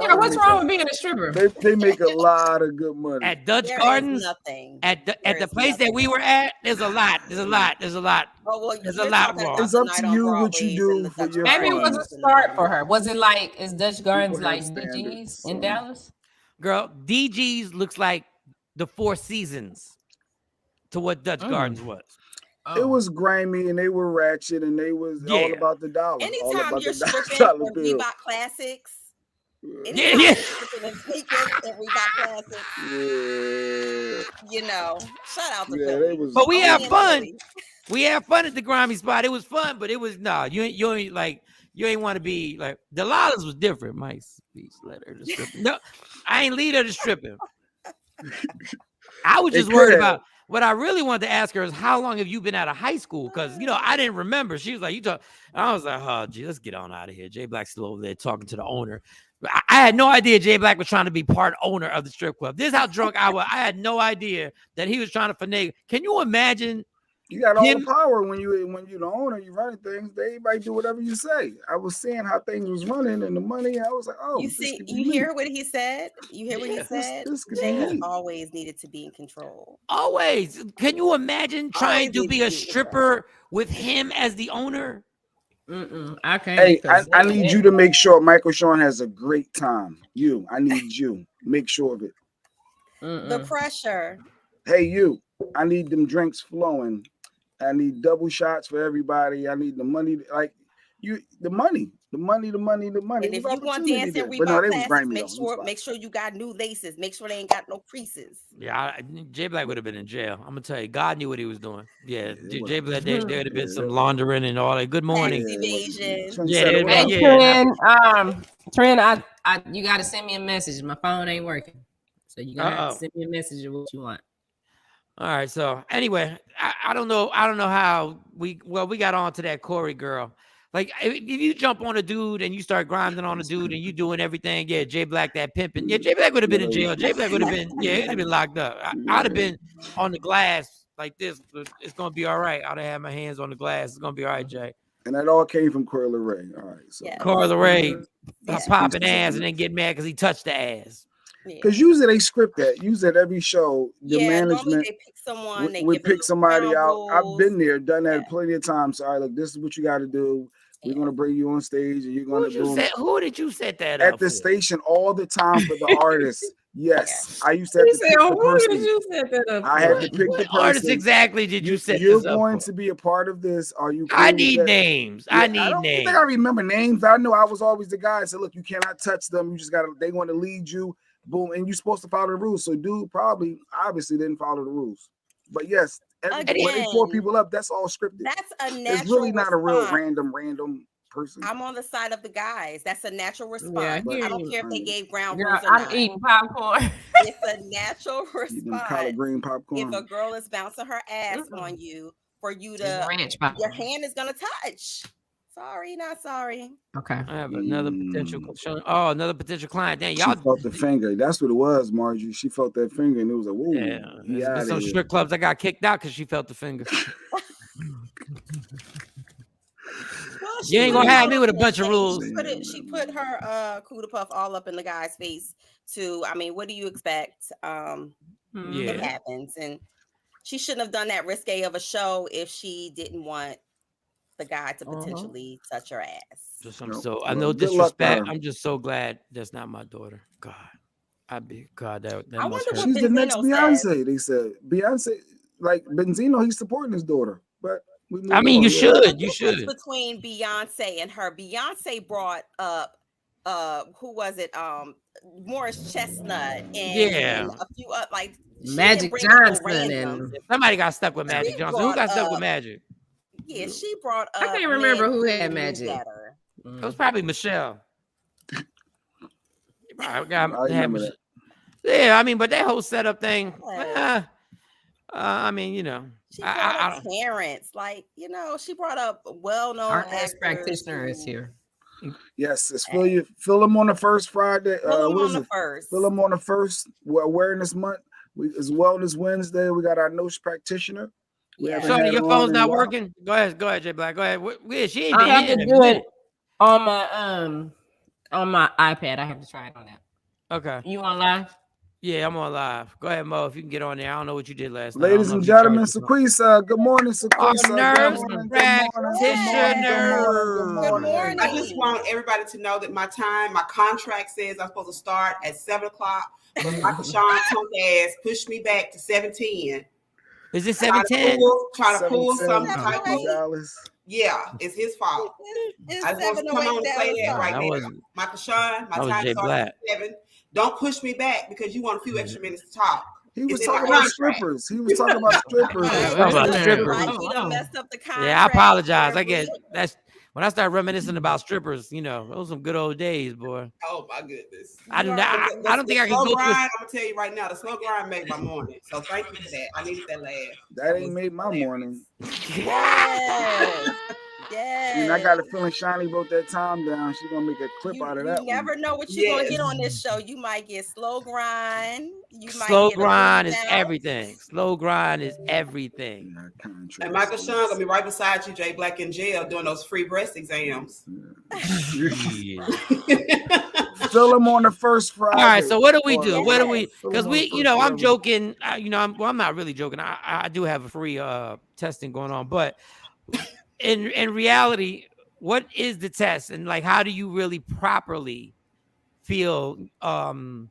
What's wrong with being a stripper? They make a lot of good money. At Dutch There Gardens, is nothing. at the place that we were at, there's a lot. Oh, well, There's a lot more. It's up to you what you do for your Maybe it was friends. a start for her. Was it like, is Dutch Gardens like DG's in Dallas? Girl, DG's looks like the Four Seasons to what Dutch Gardens was. It was grimy and they were ratchet and they was all about the dollar. Anytime you're stripping dollar for bill. Reebok Classics. Yeah. Shout out to Philly. But we have fun. We have fun at the grimy spot. It was fun, but it was you ain't like you ain't want to be like Delilah's was different. Mike's speech led her to stripping. No, I ain't lead her to stripping. I was just worried about what I really wanted to ask her is how long have you been out of high school? Because I didn't remember. She was like, you talk. I was like, oh gee, let's get on out of here. Jay Black's still over there talking to the owner. I had no idea Jay Black was trying to be part owner of the strip club. This is how drunk I was. I had no idea that he was trying to finagle. Can you imagine? You got all the power when you're the owner. You running things. Everybody do whatever you say. I was seeing how things was running and the money. I was like, oh, you hear what he said? You hear what he said? They always needed to be in control. Always. Can you imagine trying to be a stripper with him as the owner? I can't. Hey, I need you to make sure Michael Shawn has a great time. I need you. Make sure of it. The pressure. Hey, I need them drinks flowing. I need double shots for everybody. I need the money, the money. And if you want dancing Reebok Classics, make sure you got new laces. Make sure they ain't got no creases. Yeah, Jay Black would have been in jail. I'm gonna tell you, God knew what he was doing. Yeah, Jay Black, there would have been some laundering and all that. Good morning. Trent, you got to send me a message. My phone ain't working, so you got to send me a message of what you want. All right. So anyway, I don't know how we got on to that Corey girl. Like if you jump on a dude and you start grinding on a dude and you doing everything, Jay Black that pimping. Yeah, Jay Black would have been in jail. Jay Black would have been, he'd have been locked up. I'd have been on the glass like this. It's gonna be all right. I'd have had my hands on the glass. It's gonna be all right, Jay. And that all came from Corey LeRae. All right. So Corey LeRae popping ass and then get mad because he touched the ass. Because usually they script that. Usually at every show, the management they pick someone. They pick somebody out. I've been there, done that plenty of times. So, all right, look, this is what you got to do. We're going to bring you on stage and you're going to who did you set that up? At the for? Station all the time for the artists. Yes. I used to have to pick the person. Did you set that up I had to pick the person. Artist exactly did you set You're this up going for? to be a part of this. Are you cool I need names. Yeah, I don't think I remember names. I know I was always the guy that said, look, you cannot touch them. You just got to, they want to lead you. Boom. And you're supposed to follow the rules. So dude probably obviously didn't follow the rules. But yes, when they pour people up, that's all scripted. That's a natural It's really not response. a real random person. I'm on the side of the guys. That's a natural response. Yeah, I don't care if they gave ground rules or I'm not. eating popcorn. It's a natural response. Collard green popcorn. If a girl is bouncing her ass on you, for you to, your hand is gonna touch. Sorry, not sorry. Okay. I have another potential. Another potential client. Damn, y'all. She felt the finger. That's what it was, Margie. She felt that finger, and it was like, whoa. Yeah. There's some strip clubs that got kicked out because she felt the finger. You ain't gonna have me with a bunch of rules. She put her Kuda Puff all up in the guy's face too. I mean, what do you expect? It happens, and she shouldn't have done that risque of a show if she didn't want the guy to potentially touch her ass. I know disrespect. I'm just so glad that's not my daughter. God, that I wonder what she's the next Beyonce. They said Beyonce, like Benzino, he's supporting his daughter, but I mean, you should. You should. Between Beyonce and her, Beyonce brought up who was it? Morris Chestnut and a few like Magic Johnson and somebody got stuck with Magic Johnson. Who got stuck with Magic? Yeah, she brought up. I can't remember who had Magic. It was probably Michelle. Yeah, I mean, but that whole setup thing. I mean, you know, she brought up Terrence, like, you know, she brought up well-known. Our nurse practitioner is here. Yes, it's fill them on the first Friday. Fill them on the first. Fill them on the first. Awareness month. It's Wellness Wednesday. We got our nurse practitioner. Shawnee, your phone's not working. Go ahead, J Black. Go ahead. She ain't I have to do it on my iPad. I have to try it on that. Okay. You on live? Yeah, I'm on live. Go ahead, Mo, if you can get on there. I don't know what you did last night. Ladies and gentlemen, Sequisa. Good morning, Sequisa. Nurse Practitioner. Good morning. I just want everybody to know that my contract says I'm supposed to start at 7 o'clock. But Michael Shawn punk ass pushed me back to 7:10. Is it 7:10? Trying to pull some type of. Yeah, it's his fault. I just want to come on and say that right now. Michael Shawn, my time starts at 7. Don't push me back because you want a few extra minutes to talk. He was talking about strippers. He was talking about strippers. Messed up the contract. Yeah, I apologize. I get that's when I start reminiscing about strippers. You know, those some good old days, boy. Oh my goodness! I don't think I can go grind, I'm gonna tell you right now, the slow grind made my morning. So thank you for that. I needed that laugh. That ain't made my morning. Yes. Yes. And I got a feeling Shawnee wrote that time down. She's gonna make a clip out of that. You never know what you're gonna get on this show. You might get slow grind. Slow grind is everything. Slow grind is everything. And Michael Shawn gonna be right beside you, Jay Black, in jail doing those free breast exams. Fill them on the first Friday. All right, so what do we do? What do we? Because we, you know, I'm joking. I'm not really joking. I do have a free testing going on, but in reality, what is the test, and like, how do you really properly feel?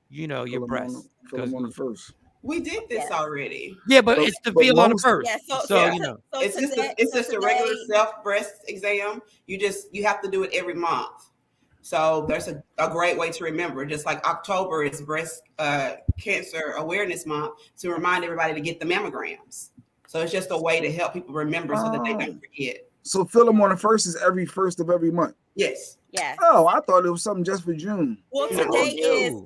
You know, your breast. Fill them on the first. We did this already. Yeah, but it's the feel on the first. Yeah, so you know, it's just a regular self breast exam. You have to do it every month. So there's a great way to remember. Just like October is breast cancer awareness month, to remind everybody to get the mammograms. So it's just a way to help people remember so that they don't forget. So fill them on the first is every first of every month. Yes. Yes. Oh, I thought it was something just for June. Well, today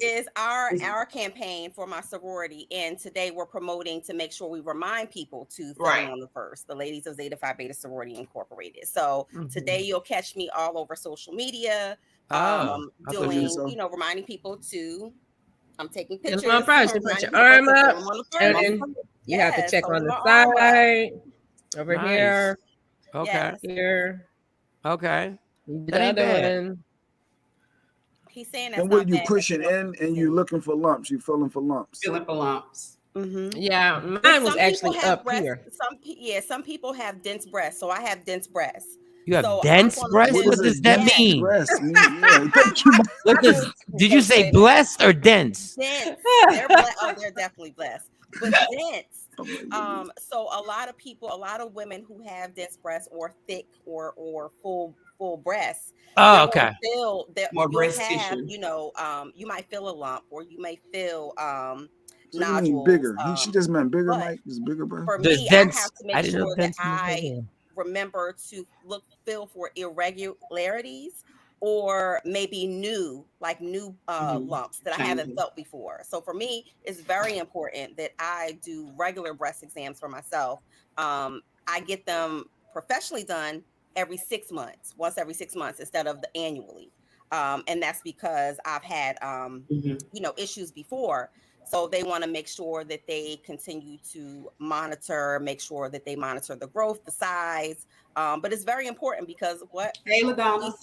is our campaign for my sorority, and today we're promoting to make sure we remind people to fill on the first, the ladies of Zeta Phi Beta Sorority Incorporated. So today you'll catch me all over social media, doing, you know, reminding people to. I'm taking pictures. It's my price. You put your arm up, and then you have to check on the side, over here. Okay. Here. Okay. The other one. He's saying that's. And what you pushing in and you looking for lumps? You filling for lumps. Filling for lumps. Yeah, mine was actually up here. Some people have dense breasts, so I have dense breasts. You have dense breasts? What does that mean? Did you say blessed or dense? Dense. They're definitely blessed. But dense. So a lot of women who have dense breasts or thick or full breasts. Oh, okay. Feel that more breast tissue. You know, you might feel a lump, or you may feel nodules. Bigger. She just meant bigger, Mike. Just bigger breast. For me, I have to make sure that I remember to feel for irregularities, or maybe new lumps that I haven't felt before. So for me, it's very important that I do regular breast exams for myself. I get them professionally done once every 6 months instead of the annually. And that's because I've had, issues before. So they want to make sure that they continue to make sure that they monitor the growth, the size. But it's very important because Hey, Madonna.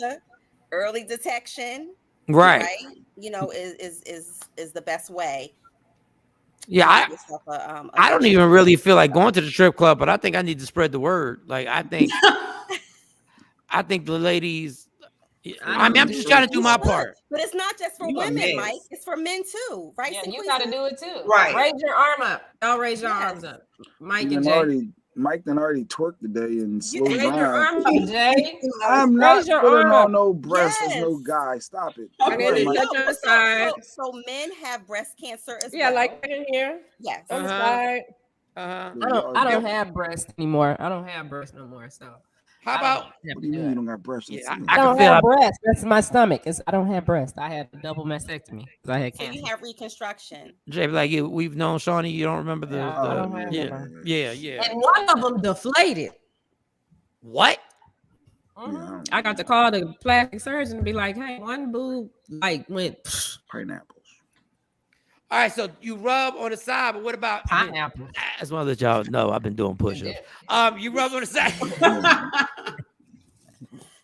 Early detection, right? You know, is the best way. Yeah, I don't even really feel like going to the strip club, but I think I need to spread the word. Like, I think the ladies. I mean, I'm just trying to do my part. But it's not just for women, Mike. It's for men too, right? Yeah, you got to do it too. Right. Raise your arm up. Y'all raise your arms up. Mike and Jay. Mike done already twerked today and slowed Raise your down. arm up, Jay. I'm not your putting arm on up. no breast as no Yes. guy. Stop it. And then Mike. touch on the side. So men have breast cancer as Yeah, well. like right in here. Yes. On the side. Uh-huh. I don't have breasts anymore. I don't have breasts no more. So how about? What do you mean you don't got breasts? Yeah, I can don't feel have breasts. That's my stomach. I don't have breasts. I had a double mastectomy because I had So cancer. you have reconstruction. Jay, like we've known Shawnee. You don't remember the? I don't have yeah. And one of them deflated. What? Yeah, I got to call the plastic surgeon and be like, "Hey, one boob like went pineapples." All right, so you rub on the side, but what about pineapples? As well as y'all know, I've been doing push-ups. You rub on the side.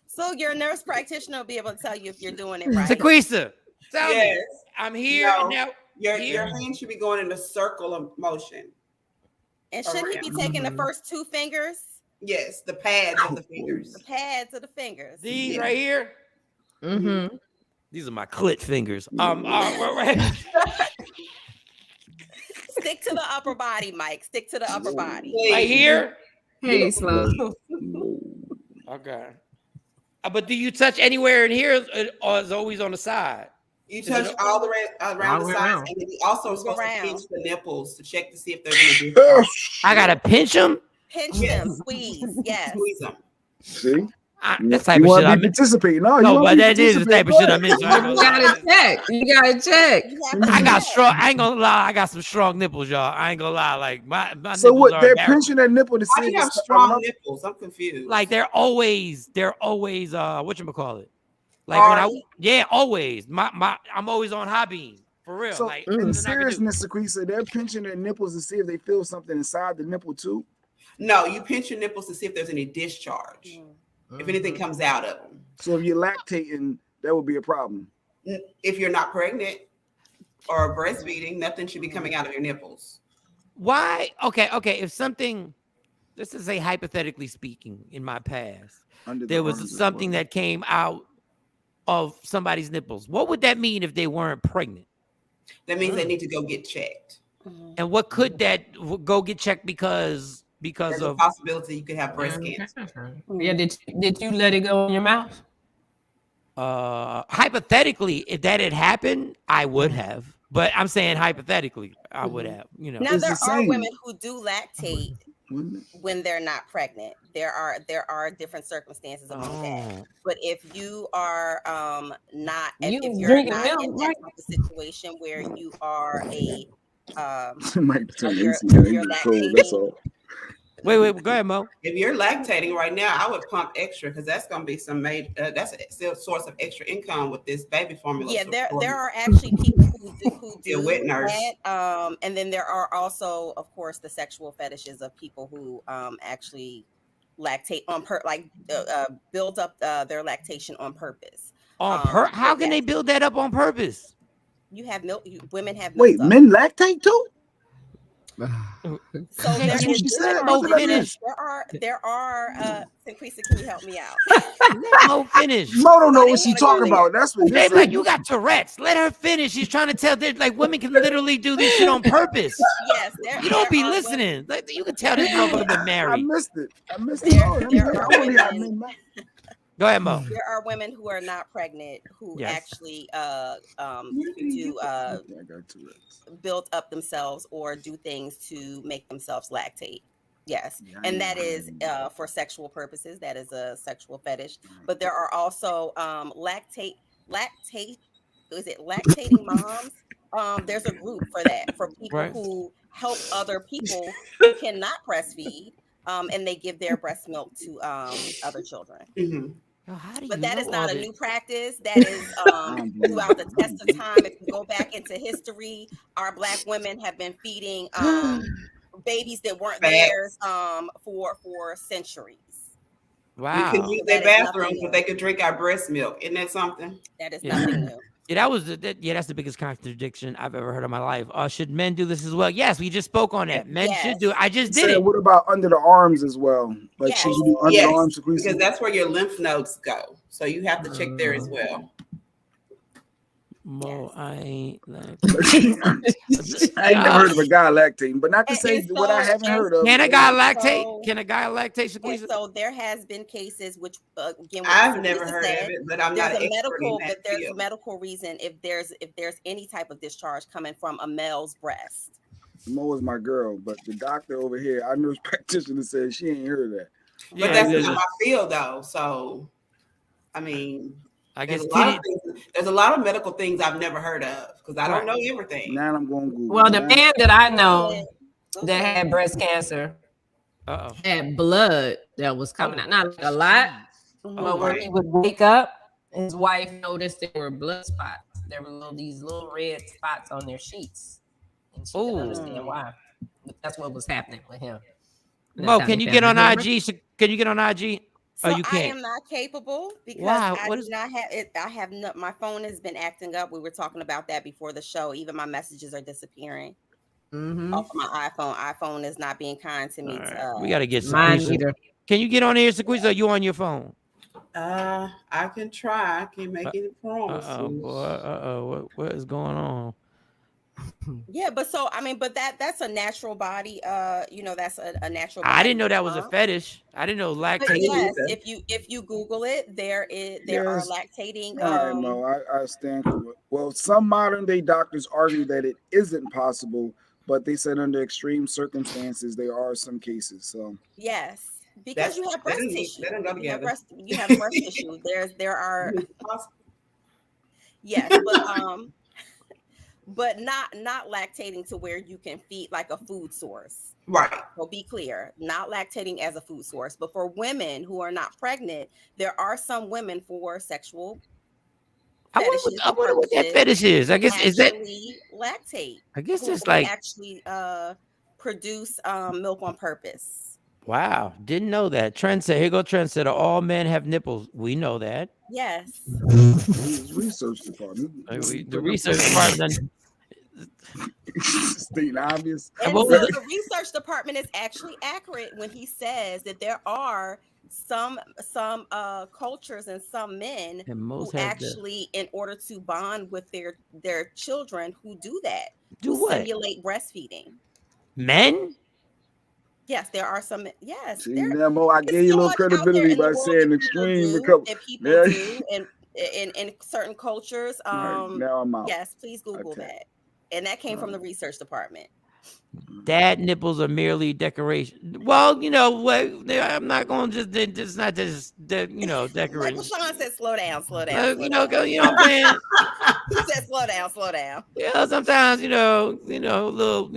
So your nurse practitioner will be able to tell you if you're doing it right. Sequisa, tell me. I'm here and now. Your hand should be going in a circle of motion. And shouldn't he be taking the first 2 fingers? Yes, the pads of the fingers. The pads of the fingers. These right here. Mm-hmm. These are my clit fingers. Stick to the upper body, Mike. Stick to the upper body. Right here. Hey, slow. Okay. But do you touch anywhere in here, or is it always on the side? You touch all the way around the sides, and then you also supposed to pinch the nipples to check to see if they're going to be. I gotta pinch them. Pinch them, squeeze. Yes. Squeeze them. See. That's type of shit I participate. No, but that is the type of shit I miss. You gotta check. You gotta check. I got strong. I ain't gonna lie. I got some strong nipples, y'all. I ain't gonna lie. Like my so nipples what? are They're embarrassing. pinching that nipple to Why see do you have if strong nipples? I'm confused. Like they're always whatchamacallit? Like when always. I'm always on high beam. For real. So like in seriousness, Sequisa, they're pinching their nipples to see if they feel something inside the nipple too. No, you pinch your nipples to see if there's any discharge. If anything comes out of them. So if you're lactating, that would be a problem. If you're not pregnant or breastfeeding, nothing should be coming out of your nipples. Why? Okay. If something, let's just say hypothetically speaking, in my past, there was something that came out of somebody's nipples. What would that mean if they weren't pregnant? That means they need to go get checked. And what could that go get checked because There's of a possibility you could have breast cancer. Yeah, did you let it go in your mouth? Hypothetically, if that had happened, I would have. But I'm saying hypothetically, I would have. Now there are women who do lactate when they're not pregnant. There are different circumstances of that. But if you are not, if you're not in that type of situation where you are a that's all. Wait, go ahead, Mo. If you're lactating right now, I would pump extra because that's going to be that's a source of extra income with this baby formula. Yeah, there are actually people who do wet nurse. that. And then there are also, of course, the sexual fetishes of people who actually lactate on build up their lactation on purpose. How can they build that up on purpose? You have milk. Women have milk. Wait, men lactate too? So that's what she said. There are Sequisa, can you help me out? Mo finish. Mo don't know what she's talking about. That's what they like. You got Tourette's. Let her finish. She's trying to tell that like women can literally do this shit on purpose. Yes, you don't be listening. Like, you can tell this motherfucker been married. I missed it. Go ahead, Mo. There are women who are not pregnant who actually build up themselves or do things to make themselves lactate. Yes, and that is for sexual purposes. That is a sexual fetish. But there are also lactating moms? There's a group for that, for people who help other people who cannot breastfeed, and they give their breast milk to other children. Mm-hmm. But that is not a new practice. That is throughout the test of time. If you go back into history, our Black women have been feeding babies that weren't theirs for centuries. Wow. We can use their bathrooms, but they could drink our breast milk. Isn't that something? That is nothing new. Yeah, that's the biggest contradiction I've ever heard in my life. Should men do this as well? Yes, we just spoke on that. Men should do it. I just did it. What about under the arms as well? Like should you do under the arms? Because that's where your lymph nodes go. So you have to check there as well. Mo, I ain't I ain't never heard of a guy lactating, but not to say what I haven't heard of. Can a guy lactate? Can a guy lactate? And so there has been cases which again I've never heard of it, but I'm not there's an a medical, expert in that but there's field. a medical reason if there's any type of discharge coming from a male's breast. Mo is my girl, but the doctor over here, our nurse practitioner, said she ain't heard of that. But that's not my field though. So I mean, I guess there's a lot of medical things I've never heard of because I don't know everything. Now I'm going to Google. Well, the man that I know that had breast cancer had blood that was coming out. Not like a lot, but when he would wake up, his wife noticed there were blood spots. There were these little red spots on their sheets. And she didn't understand why. But that's what was happening with him. Mo, can you get on IG? Can you get on IG? So you can't. I am not capable because I do not have it. I have not. My phone has been acting up. We were talking about that before the show. Even my messages are disappearing off of my iPhone. iPhone is not being kind to me. We got to get mine some. either. Can you get on here, Sequisa? Are you on your phone? I can try. I can't make any promises. What is going on? Yeah, but so I mean, but that's a natural body. That's a natural body. I didn't know that was a fetish. I didn't know lactating. Yes, if you Google it, there are lactating. All right, Mo, I stand for it. Well, some modern day doctors argue that it isn't possible, but they said under extreme circumstances there are some cases. So yes, because you have breast tissue. You have breast tissue. There are. Yes, but not lactating to where you can feed like a food source. Right. So be clear, not lactating as a food source. But for women who are not pregnant, there are some women for sexual fetishes. I wonder what that fetish is. I guess is that lactate. I guess it's who like actually produce milk on purpose. Wow, didn't know that. Trent said, here go Trent said, all men have nipples. We know that. Yes. Research department. The research department. Stating obvious. And so the research department is actually accurate when he says that there are some cultures and some men who actually, in order to bond with their children, who do that, simulate breastfeeding. Men? Yes, there are some. Yes, Mo, I gave you a little credibility by saying extreme. That people do in certain cultures. Now I'm out. Yes, please Google that. And that came from the research department. Dad nipples are merely decoration. Well, you know what? I'm not going to just not just decoration. Michael Shawn said, "Slow down." You know what I'm saying? He said, "Slow down." Yeah, sometimes little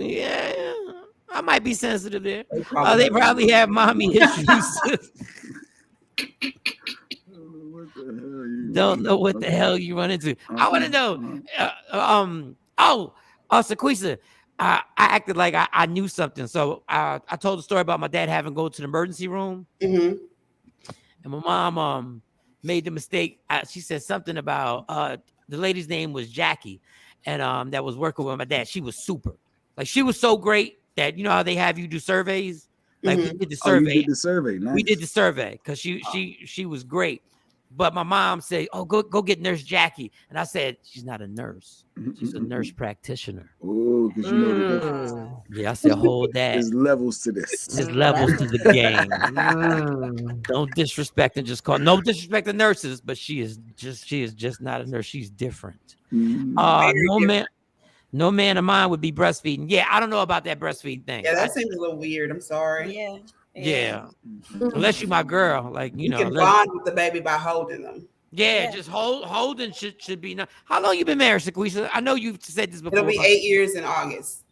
I might be sensitive there. They probably have mommy issues. Don't know what the hell you run into. I want to know. Sequisa, I acted like I knew something. So I told the story about my dad having to go to the emergency room. Mm-hmm. And my mom made the mistake. She said something about the lady's name was Jackie. And that was working with my dad. She was super. Like, she was so great that, you know how they have you do surveys? Like, we did the survey. You did the survey. Nice. We did the survey because she was great. But my mom said, "Oh, go get Nurse Jackie," and I said, "She's not a nurse. She's a nurse practitioner." Oh, because you know the difference. Yeah, I said, "Hold that." There's levels to this. There's levels to the game. Don't disrespect and just call. No disrespect to nurses, but she is just not a nurse. She's different. No man of mine would be breastfeeding. Yeah, I don't know about that breastfeeding thing. Yeah, that seems a little weird. I'm sorry. Yeah. Unless you're my girl, like you can bond with the baby by holding them. Yeah, just holding should be. How long you been married, Sequisa? I know you've said this before. It'll be 8 years in August.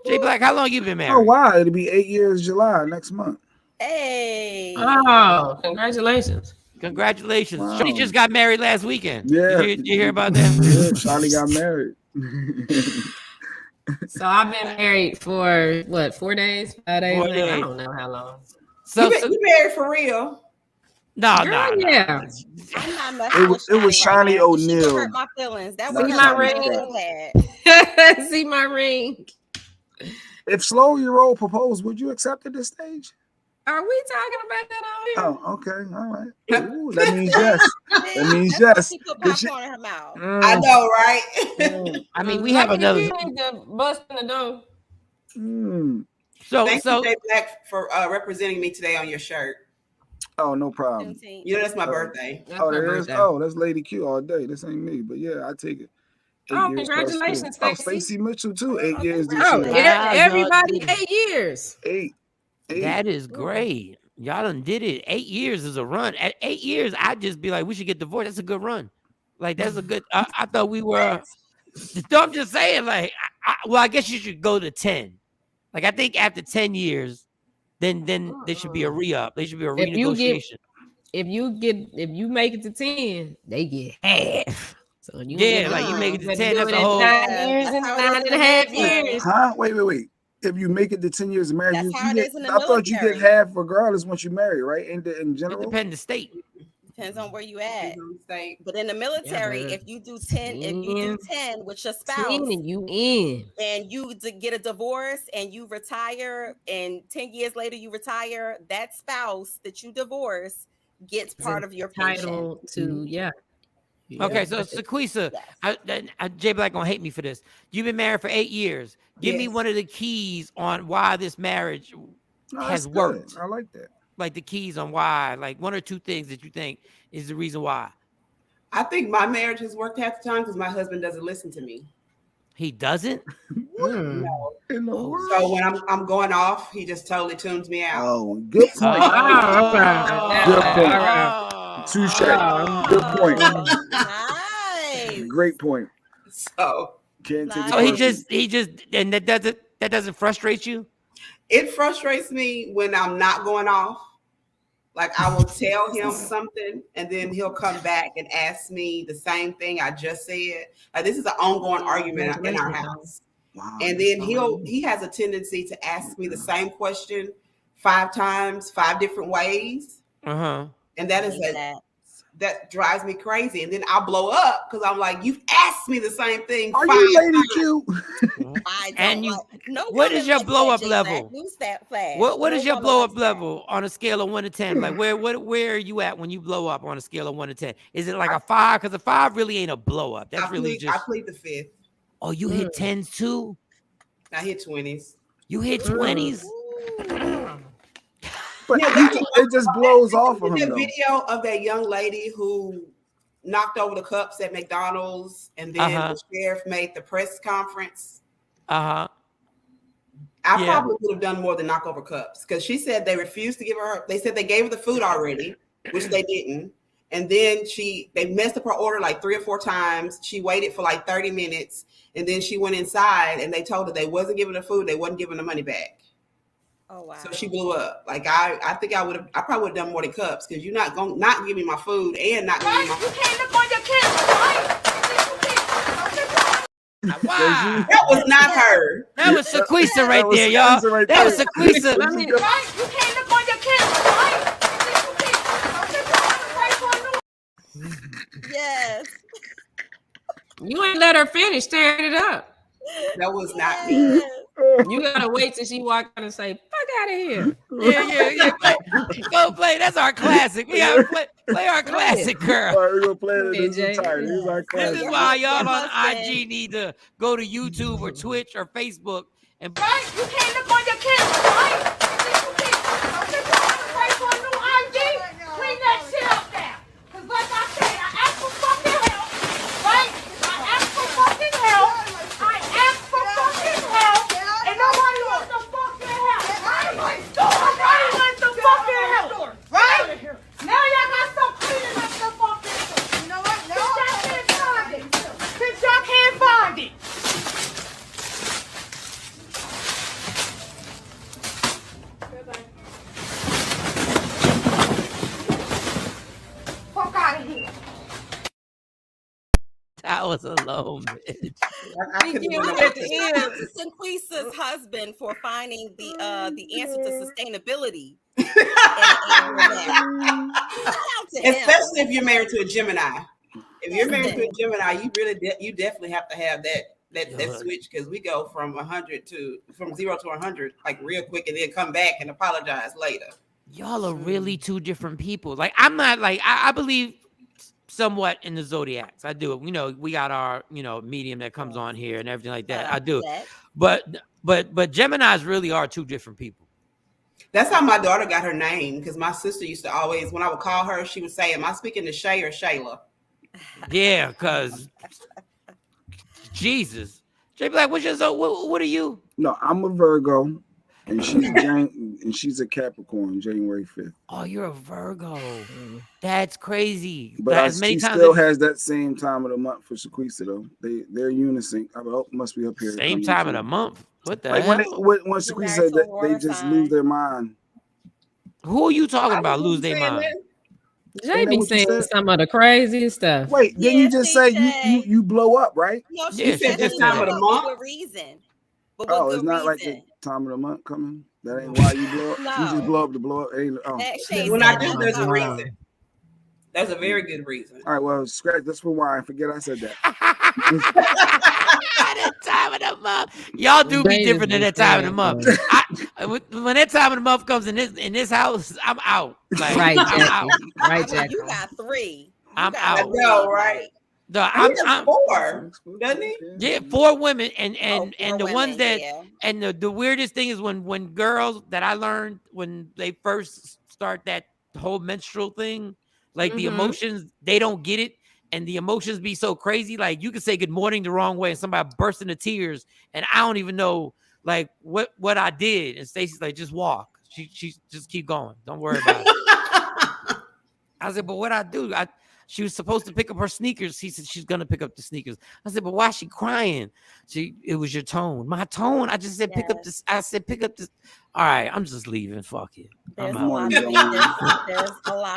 J Black, how long you been married? Oh wow, it'll be 8 years July next month. Hey! Oh, congratulations! Wow. She just got married last weekend. Yeah, did you hear about that? Yeah, Shawty got married. So I've been married for what, 4 days, 5 days? 4 days. I don't know how long. So you married for real? No. Yeah. I'm not it was Shawnee O'Neal. Hurt my feelings. That See was my ring. See my ring. If Slow Your Roll proposed, would you accept at this stage? Are we talking about that on here? Oh, okay, all right. Ooh, that means yes. That means yes. She put popcorn in her mouth. I know, right? I mean, we have another. You need to bust in the door. So, thank you, Jay Black, for representing me today on your shirt. Oh, no problem. You know, that's my birthday. That's Lady Q all day. This ain't me, but yeah, I take it. Congratulations, Stacey. Stacey Mitchell too. 8 years this year. Yeah, everybody 8 years. 8. That is great. Y'all done did it. 8 years is a run. At 8 years, I'd just be like, we should get divorced. That's a good run. Like, that's a good. I thought we were. I'm just saying, like, I guess you should go to 10. Like, I think after 10 years, then there should be a re-up. There should be a renegotiation. If you make it to 10, they get half. So you like you make it to 10, that's a whole 9 years and 9.5 years. Huh? Wait. If you make it to 10 years of marriage, I thought you get half regardless once you marry, right? In general, it depends the state. Depends on where you at. But in the military, if you do 10, with your spouse, and you in, and you get a divorce and you retire, and 10 years later you retire, that spouse that you divorce gets part of your title to Okay, so Sequisa, Jay Black gonna hate me for this. You've been married for 8 years. Give me one of the keys on why this marriage has worked. I like that. Like the keys on why, like 1 or 2 things that you think is the reason why. I think my marriage has worked half the time because my husband doesn't listen to me. He doesn't? No. So when I'm going off, he just totally tunes me out. Oh, good point. Good point. Touche. Good point. Nice. Great point. So he just and that doesn't frustrate you? It frustrates me when I'm not going off. Like I will tell him something and then he'll come back and ask me the same thing I just said. Like this is an ongoing argument in our house. Wow, and then he has a tendency to ask me the same question 5 times, 5 different ways. And that drives me crazy. And then I'll blow up because I'm like, you've asked me the same thing. Are you Lady Q? What is your blow up level? What is your blow up level on a scale of 1 to 10? Like where are you at when you blow up on a scale of 1 to 10? Is it like a 5? Because a 5 really ain't a blow up. That's I plead the 5th. Oh, you hit 10s too? I hit 20s. You hit 20s? But it just blows off of him. The video of that young lady who knocked over the cups at McDonald's, and then the sheriff made the press conference. I probably would have done more than knock over cups because she said they refused to give her. They said they gave her the food already, which they didn't. And then they messed up her order like 3 or 4 times. She waited for like 30 minutes, and then she went inside, and they told her they wasn't giving her food. They wasn't giving the money back. Oh wow! So she blew up. Like I think I probably would have done more than cups because you're not going not give me my food and not give me my. You can't look on your camera, Wow. That was not her. That was Sequisa right there, y'all. That was Sequisa. Right? You can't look on your camera, Yes. You ain't let her finish tearing it up. That was not me. You gotta wait till she walk out and say, "Fuck out of here." Yeah. Go play. That's our classic. We gotta play our classic, girl. We're gonna play it in this entire. This is why y'all on IG need to go to YouTube or Twitch or Facebook and. Right? You can't look on your camera, right? Clean that shit up now. Cause like I said, I asked for fucking help, right? I asked for fucking help. And nobody wants the fucking help. Nobody wants the fucking help. Right? Now y'all got some cleaning up the fucking stuff. You know what? No. Since y'all can't find it. Fuck out of here. That was a low bitch. Sequisa's husband for finding the answer to sustainability. Especially if you're married to a Gemini. If you're married to a Gemini, you definitely have to have that switch because we go from 0 to 100 like real quick and then come back and apologize later. Y'all are really two different people. Like, I'm not like, I believe somewhat in the zodiacs. I do. You know, we got our, medium that comes on here and everything like that. I do. But Geminis really are two different people. That's how my daughter got her name, because my sister used to always, when I would call her, she would say, am I speaking to Shay or Shayla? Yeah, because Jesus. Jay be like, what are you? No, I'm a Virgo, and she's a Capricorn, January 5th. Oh, you're a Virgo. That's crazy. But she still has that same time of the month for Shaquisa, though. They're unison. Must be up here. Same time of the month. What the hell? When Shaquisa said that they just lose their mind. Who are you talking about? Lose their mind. Jay be saying some of the craziest stuff. Wait, didn't you just say you blow up, right? No, she said this time of the month. For reason. But oh, it's not like the time of the month coming. That ain't why you blow up. No. You just blow up to blow up. When I do, there's a reason. There's a very good reason. All right, well, scratch. Let's rewind. Forget I said that. That time of the month, y'all do be different than that time of the month. When that time of the month comes in this house, I'm out. Like, right, I'm out. Right, Jack. You got 3. I'm out. No, right. I'm 4, doesn't he? Yeah, 4 women, and the women, ones that and the weirdest thing is when girls that I learned when they first start that whole menstrual thing, like the emotions, they don't get it, and the emotions be so crazy. Like you can say good morning the wrong way, and somebody bursts into tears, and I don't even know like what I did. And Stacey's like, just walk. She just keep going. Don't worry about it. I said, but what I do? She was supposed to pick up her sneakers. He said she's gonna pick up the sneakers. I said, but why is she crying? It was your tone. My tone. I just said pick up this. I said pick up this. All right, I'm just leaving. Fuck it. There's a lot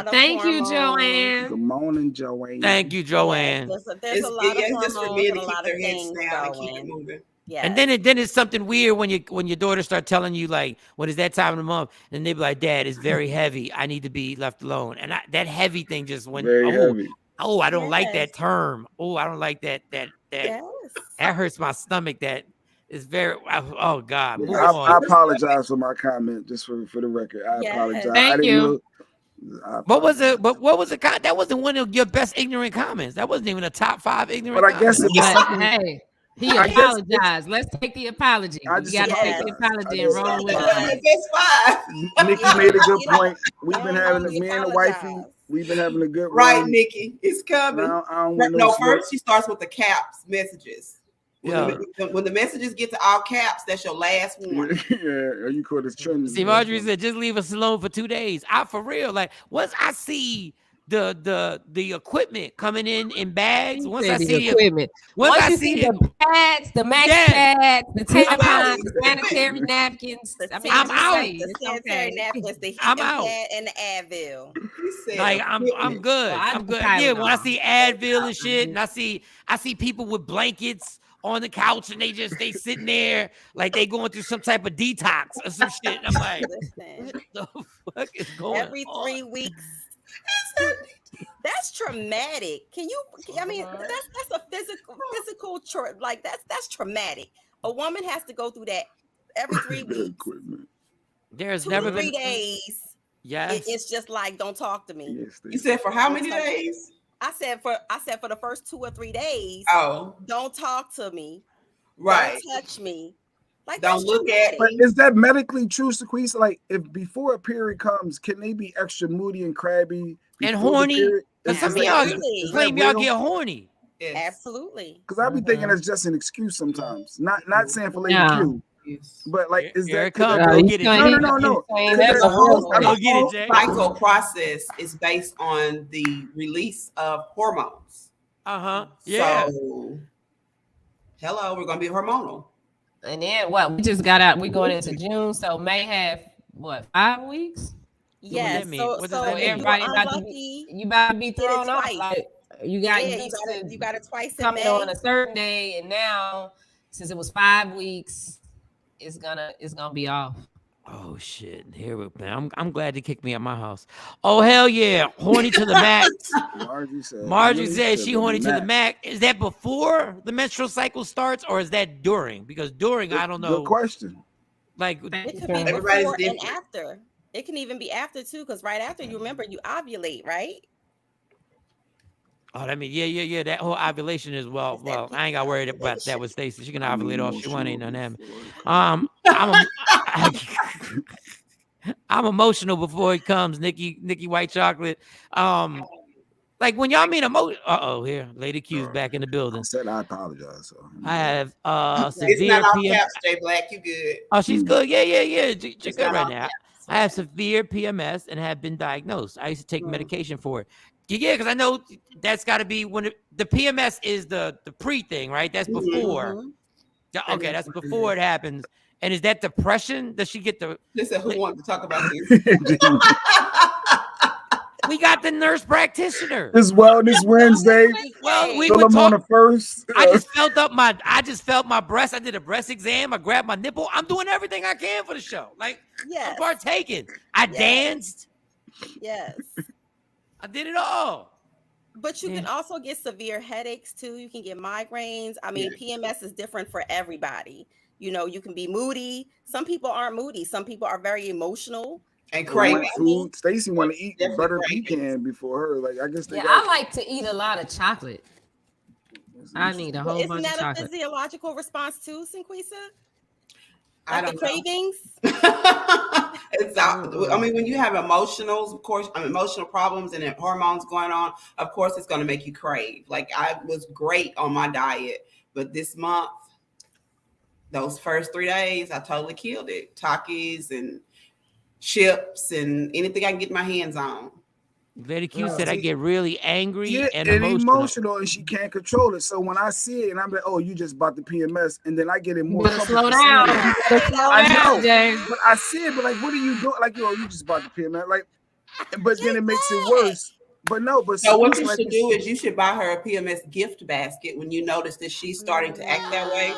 of Thank you, hormones. Joanne. Good morning, Joanne. Thank you, Joanne. There's a lot of hormones just for me to and a keep lot their of heads things down and going. keep it moving. Yes. And then it's something weird when your daughter start telling you like, when it's that time of the month, and they be like, Dad, it's very heavy. I need to be left alone. And that heavy thing just went. Very heavy. Oh, I don't like that term. Oh, I don't like that. That hurts my stomach. That is very. Oh God. I apologize for my comment, just for the record. I apologize. Thank you. What was it? But what was it? That wasn't one of your best ignorant comments. That wasn't even a top 5 ignorant. But I guess it was something. Hey, he apologized. Let's take the apology. You got to take the apology and roll with it. Nikki made a good point. We've been having me and the wifey. We've been having a good right, run. Nikki. It's coming. First she starts with the caps messages. When the messages get to all caps, that's your last warning. Yeah, you call this trending. See, Marjorie said, just leave us alone for 2 days. For real. Like once I see the equipment coming in bags, once I see the equipment, once I see the pads, the max pads, the tampons, the sanitary napkins, I'm out. The sanitary napkins, the I'm out. And the Advil. Like I'm good. I'm good. Yeah, when I see Advil and shit, and I see people with blankets on the couch and they sitting there like they going through some type of detox or some shit. I'm like, what the fuck is going on? Every 3 weeks. That's traumatic. Can you? I mean, that's a physical like that's traumatic. A woman has to go through that every 3 weeks. There's 2 never to 3 been days. Yes, it's just like don't talk to me. Yes, you said for how many days? I said for the first 2 or 3 days. Oh, don't talk to me. Right. Don't touch me. Like don't look at it. But is that medically true, Shaquisa? Like, if before a period comes, can they be extra moody and crabby and horny? Because some of y'all claim y'all get horny. Yes. Absolutely. Because I be thinking that's just an excuse sometimes. Not saying for Lady Q. But like, is Here that it comes? Go get it. No. Go get it, Jay. Cycle process is based on the release of hormones. Yeah. So, hello, we're gonna be hormonal. And then what? We just got out. We're going into June, so May have what 5 weeks? Yes. So everybody about to be thrown off. Like, you got it twice in coming May. on a certain day, and now since it was 5 weeks, it's gonna be off. Oh shit! Here we go. I'm glad they kicked me out my house. Oh hell yeah! Horny to the max. Margie said she horny to the max. Is that before the menstrual cycle starts, or is that during? Because during, I don't know. Good question. Like it could be before and after. It can even be after too, because right after you remember you ovulate, right? Oh, I mean, yeah. That whole ovulation is well. I ain't got worried about that with Stacey. She can ovulate all she want. Ain't none of that. I'm emotional before it comes. Nikki White Chocolate. Like when y'all mean emotion. Here, Lady Q's back in the building. I said I apologize. So I have It's severe not off PMS. caps, Jay Black. You good? Oh, she's good. Yeah. You're good right now. I have severe PMS and have been diagnosed. I used to take medication for it. Yeah, because I know that's got to be when the PMS is the pre thing, right? That's before. Okay, that's before it happens. And is that depression? Does she get the? Listen, who wanted to talk about this? We got the nurse practitioner. It's Wellness Wednesday. Well, we Fill would them on talk. the first. I just felt my breast. I did a breast exam. I grabbed my nipple. I'm doing everything I can for the show. Like, I'm partaking. I danced. Yes. I did it all. But you can also get severe headaches too. You can get migraines. I mean, PMS is different for everybody. You know, you can be moody. Some people aren't moody. Some people are very emotional. And craving food. Stacey want to eat butter pecan before her. Like, I guess I like to eat a lot of chocolate. I need a whole bunch of chocolate. Isn't that a physiological response too, Sinquisa? I don't the cravings. I mean, when you have emotionals, of course, emotional problems and hormones going on, of course, it's going to make you crave. Like I was great on my diet, but this month, those first 3 days, I totally killed it. Takis and chips and anything I can get my hands on. Lady Q said I get really angry and emotional, and she can't control it. So when I see it, and I'm like, "Oh, you just bought the PMS," and then I get it more. Slow down. I know, but I see it. But like, what are you doing? Like, you just bought the PMS. Like, but then it makes it worse. But no, but so what you should do is you should buy her a PMS gift basket when you notice that she's starting to act that way.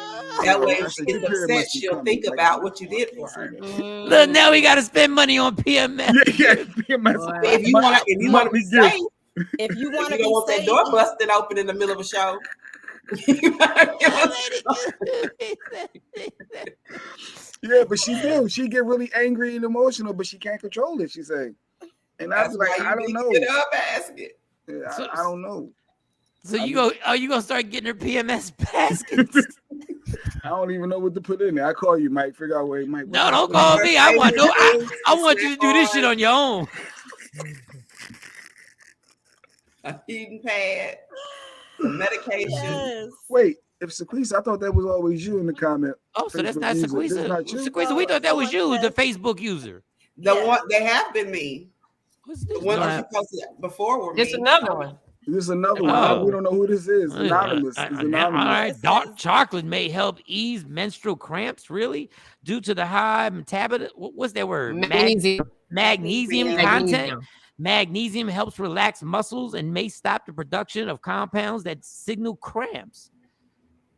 That way, if she gets upset, she'll think about what you did for her. Look, now we got to spend money on PMS. Yeah, PMS. If you want to be safe, if you want to don't want that door busted open in the middle of a show. Yeah, but she do. She get really angry and emotional, but she can't control it. She say. And I was like, I don't know. Basket. Yeah, I don't know. So are you gonna start getting her PMS baskets? I don't even know what to put in there. I call you, Mike. Figure out where Mike. No, don't call me. I want you to do this shit on your own. A heating pad, medication. Yes. Wait, if Sequisa, I thought that was always you in the comment. Oh, so that's not Sequisa. Sequisa, we thought that was you, the Facebook user. The one they have been me. The one that you posted before were me. It's another one. This is another one. We don't know who this is. Anonymous. It's anonymous. All right. Dark chocolate may help ease menstrual cramps, really, due to the high metabolism. What's that word? Magnesium content. Magnesium helps relax muscles and may stop the production of compounds that signal cramps.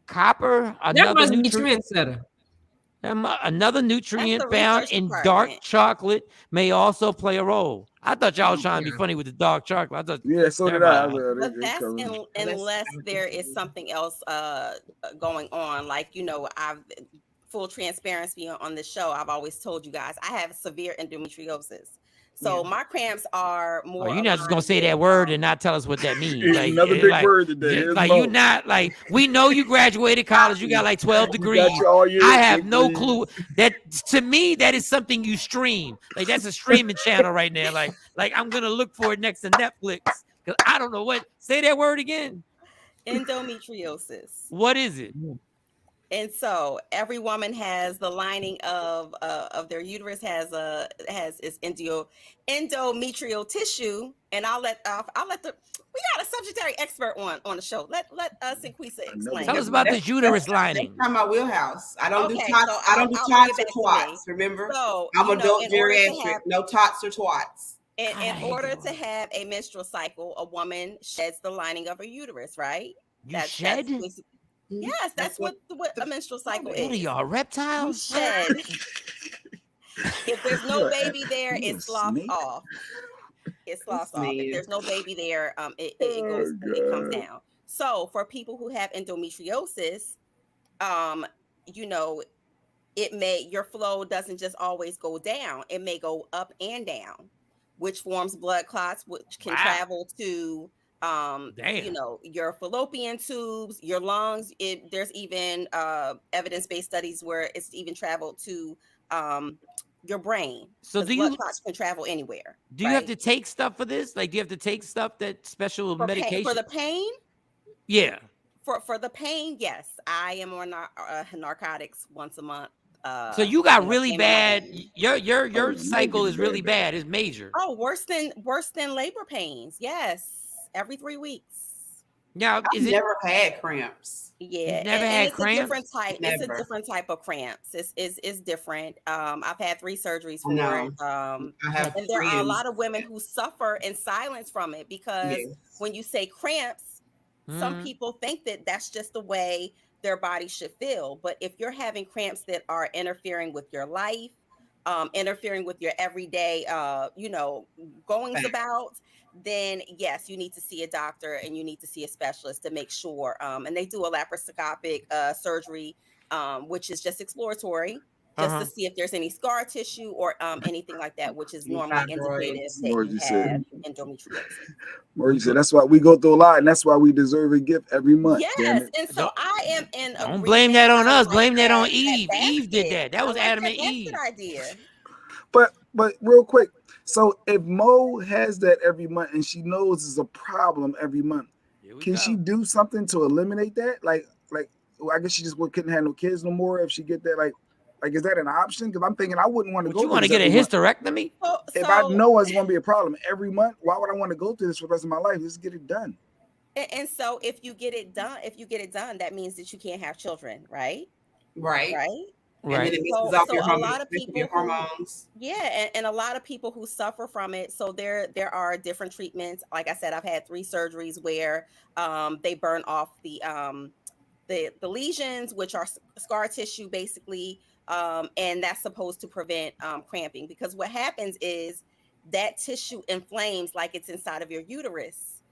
Copper, another nutrient center. Another nutrient found in dark chocolate may also play a role. I thought y'all was trying to be funny with the dark chocolate. I thought, so did I. But that's unless there is something else going on. Like, I've full transparency on the show. I've always told you guys I have severe endometriosis. So my cramps are more. You're not just gonna say that word and not tell us what that means. Like, another big word today. Like you're not like we know you graduated college. You got like 12 degrees. I have no clue. That to me that is something you stream. Like that's a streaming channel right now. Like I'm gonna look for it next to Netflix because I don't know what. Say that word again. Endometriosis. What is it? And so every woman has the lining of their uterus has its endometrial tissue, and I'll let we got a subject area expert on the show. Let Sinquisa explain. Tell us about this uterus lining. That's my wheelhouse. I don't do tots. I don't do tots or twats. Remember, so, I'm adult geriatric. No tots or twats. In order to have a menstrual cycle, a woman sheds the lining of her uterus, right? That's yes, that's what a menstrual cycle is. What are y'all, reptiles? Shed. If there's no baby there, it sloughs off. It sloughs off. If there's no baby there, it comes down. So for people who have endometriosis, your flow doesn't just always go down. It may go up and down, which forms blood clots, which can travel to your fallopian tubes, your lungs. There's even evidence-based studies where it's even traveled to your brain. So blood clots can travel anywhere. Do you have to take stuff for this? Like, do you have to take stuff that special medication for the pain? Yeah. For the pain, yes. I am on narcotics once a month. So you got really bad. Your cycle is really bad. It's major. Oh, worse than labor pains. Yes, every 3 weeks. Now, I've never had cramps. Yeah, You've never had it's cramps? a different type. Never. It's a different type of cramps. It's different. I've had 3 surgeries for it. I have and there are a lot of women who suffer in silence from it because when you say cramps, some people think that that's just the way their body should feel. But if you're having cramps that are interfering with your life, interfering with your everyday, goings about, then yes, you need to see a doctor and you need to see a specialist to make sure. And they do a laparoscopic surgery, which is just exploratory, just to see if there's any scar tissue or anything like that, which is normally indicative that you have endometriosis. Maurice said, that's why we go through a lot, and that's why we deserve a gift every month. Yes, and so I am in. Don't blame that on us. Blame that on Eve. Eve did that. That was Adam and Eve. Idea. But real quick, so if Mo has that every month and she knows it's a problem every month, can she do something to eliminate that? Like I guess she just couldn't have no kids no more if she get that. Like, is that an option? Because I'm thinking I wouldn't want to go. You want to get a hysterectomy? If I know it's going to be a problem every month, why would I want to go through this for the rest of my life? Just get it done. And so if you get it done, that means that you can't have children, right? Right. And then it messes up your hormones. And a lot of people who suffer from it. So there are different treatments. Like I said, I've had 3 surgeries where they burn off the lesions, which are scar tissue, basically. And that's supposed to prevent cramping, because what happens is that tissue inflames like it's inside of your uterus.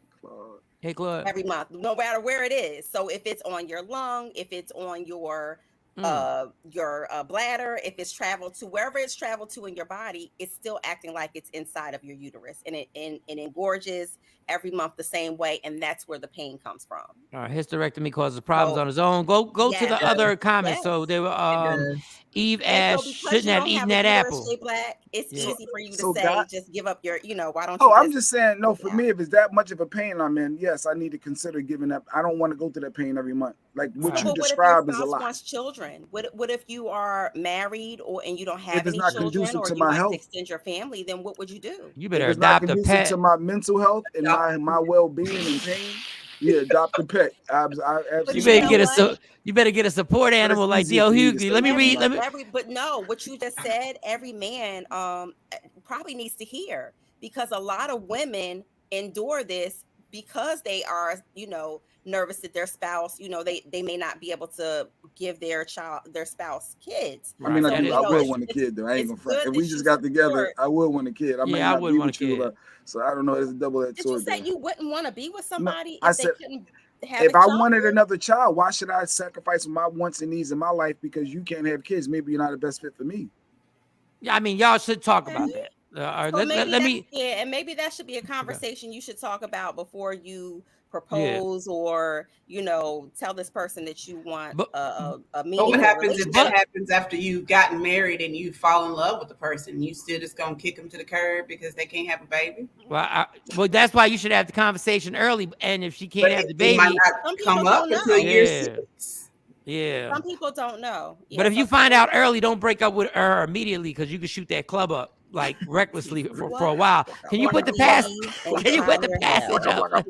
Hey, Claude. Every month, no matter where it is. So if it's on your lung, if it's on your bladder, if it's traveled to wherever it's traveled to in your body, it's still acting like it's inside of your uterus, and it engorges every month the same way, and that's where the pain comes from. All right, hysterectomy causes problems on its own. Go to the other comments. So they were Eve asked, shouldn't have eaten that apple. Black, it's easy for you to say, just give up your, why don't you? Oh, I'm just saying, no, for me, if it's that much of a pain I'm in, yes, I need to consider giving up. I don't want to go through that pain every month. Like what you described is a lot. Wants children? What if you are married and you don't have any not children, conducive or to you my want health. to extend your family? Then what would you do? You better adopt a pet. To my mental health and my well-being and pain. Yeah, adopt a pet. You better get a support animal like DL Hughley. Let me read. But no, what you just said, every man probably needs to hear, because a lot of women endure this because they are, nervous that their spouse, they may not be able to give their spouse kids. I mean, I would want a kid though. I ain't gonna front. If we just got together, I would want a kid. I would want a kid. So I don't know. It's a double-edged sword. Did you say you wouldn't want to be with somebody if they couldn't have a child? If I wanted another child, why should I sacrifice my wants and needs in my life because you can't have kids? Maybe you're not the best fit for me. Yeah, I mean, y'all should talk about that. Let me. Yeah, and maybe that should be a conversation you should talk about before you propose or tell this person that you want a meaningful. What happens if that happens after you've gotten married and you fall in love with the person? You still just gonna kick them to the curb because they can't have a baby? Well, that's why you should have the conversation early. And if she can't have the baby, might not come up until year 6. Yeah. Some people don't know. But if you find out early, don't break up with her immediately, because you can shoot that club up like recklessly for a while. Can you put the passage? Can you put the passage up?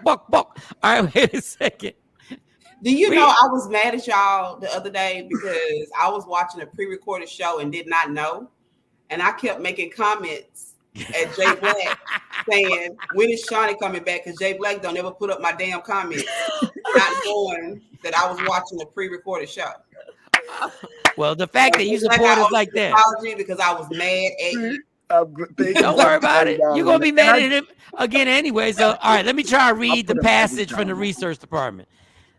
Buck. All right, wait a second. Do you know I was mad at y'all the other day because I was watching a pre-recorded show and did not know, and I kept making comments at Jay Black saying, when is Shawnee coming back? Because Jay Black don't ever put up my damn comments, not knowing that I was watching a pre-recorded show. Well, the fact that you support us like that. Apology, because I was mad at you. Don't worry about it. You're going to be mad at him again anyway. So, all right, let me try to read the passage from the research department.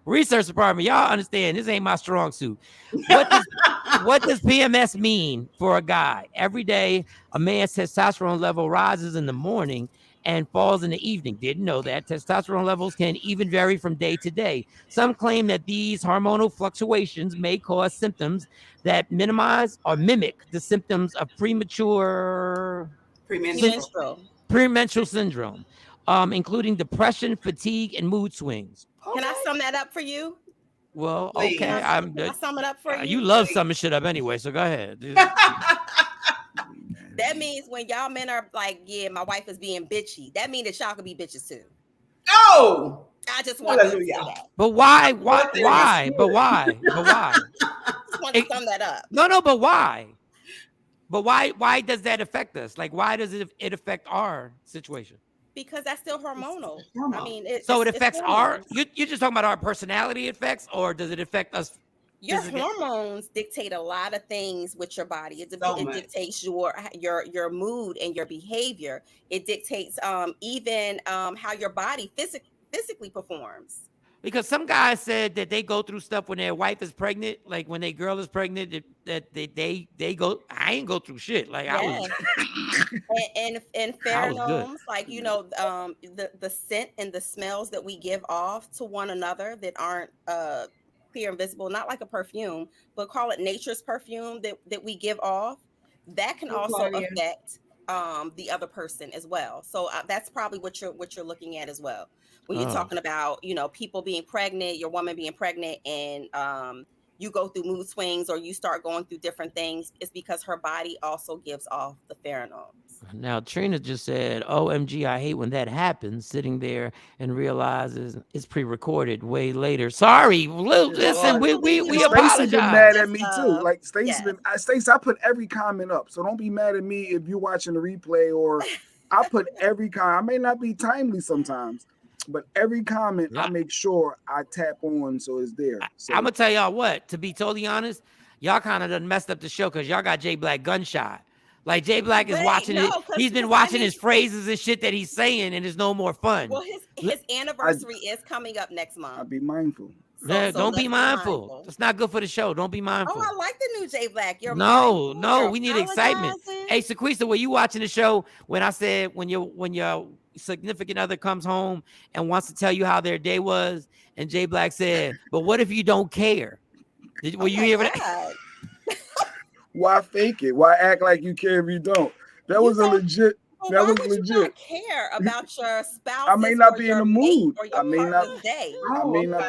Research department, y'all understand this ain't my strong suit. What does PMS mean for a guy? Every day, a man's testosterone level rises in the morning and falls in the evening. Didn't know that. Testosterone levels can even vary from day to day. Some claim that these hormonal fluctuations may cause symptoms that minimize or mimic the symptoms of premenstrual syndrome, including depression, fatigue, and mood swings. Can I sum that up for you? Well, okay. Can I sum it up for you? You love summing shit up anyway, so go ahead. That means when y'all men are like, yeah, my wife is being bitchy, that means that y'all can be bitches too. Oh, I just want to say that. But why? But why? I just want to sum that up. No, but why? But why does that affect us? Like, why does it affect our situation? Because that's still hormonal. I mean, it affects our. You're just talking about our personality effects, or does it affect us? Your hormones dictate a lot of things with your body. It dictates your mood and your behavior. It dictates even how your body physically performs. Because some guys said that they go through stuff when their wife is pregnant, like when their girl is pregnant, that they go. I ain't go through shit. Like I was. and pheromones, like the scent and the smells that we give off to one another that aren't clear and visible, not like a perfume, but call it nature's perfume that we give off. That can also affect the other person as well. So that's probably what you're looking at as well. When you're talking about, people being pregnant, your woman being pregnant, and you go through mood swings or you start going through different things, it's because her body also gives off the pheromones. Now, Trina just said, OMG, I hate when that happens, sitting there and realizes it's pre-recorded way later. Sorry. Listen, we apologize. Stacey been mad at me too. Like Stacey, I put every comment up. So don't be mad at me if you're watching the replay, or I put every comment. I may not be timely sometimes, but every comment I make sure I tap on so it's there. So, I'm going to tell y'all what, to be totally honest, y'all kind of done messed up the show because y'all got Jay Black gunshot. Like Jay Black is watching it. He's been watching his phrases and shit that he's saying, and it's no more fun. Well, his anniversary is coming up next month. I'll be mindful. Don't be mindful. It's not good for the show. Don't be mindful. Oh, I like the new Jay Black. No, we need excitement. Hey, Sequisa, were you watching the show when I said when your significant other comes home and wants to tell you how their day was, and Jay Black said, "But what if you don't care?" Were you hearing that? Why fake it? Why act like you care if you don't? That was a legit. That was legit. You not care about your spouse. I may not be in the mood. I may not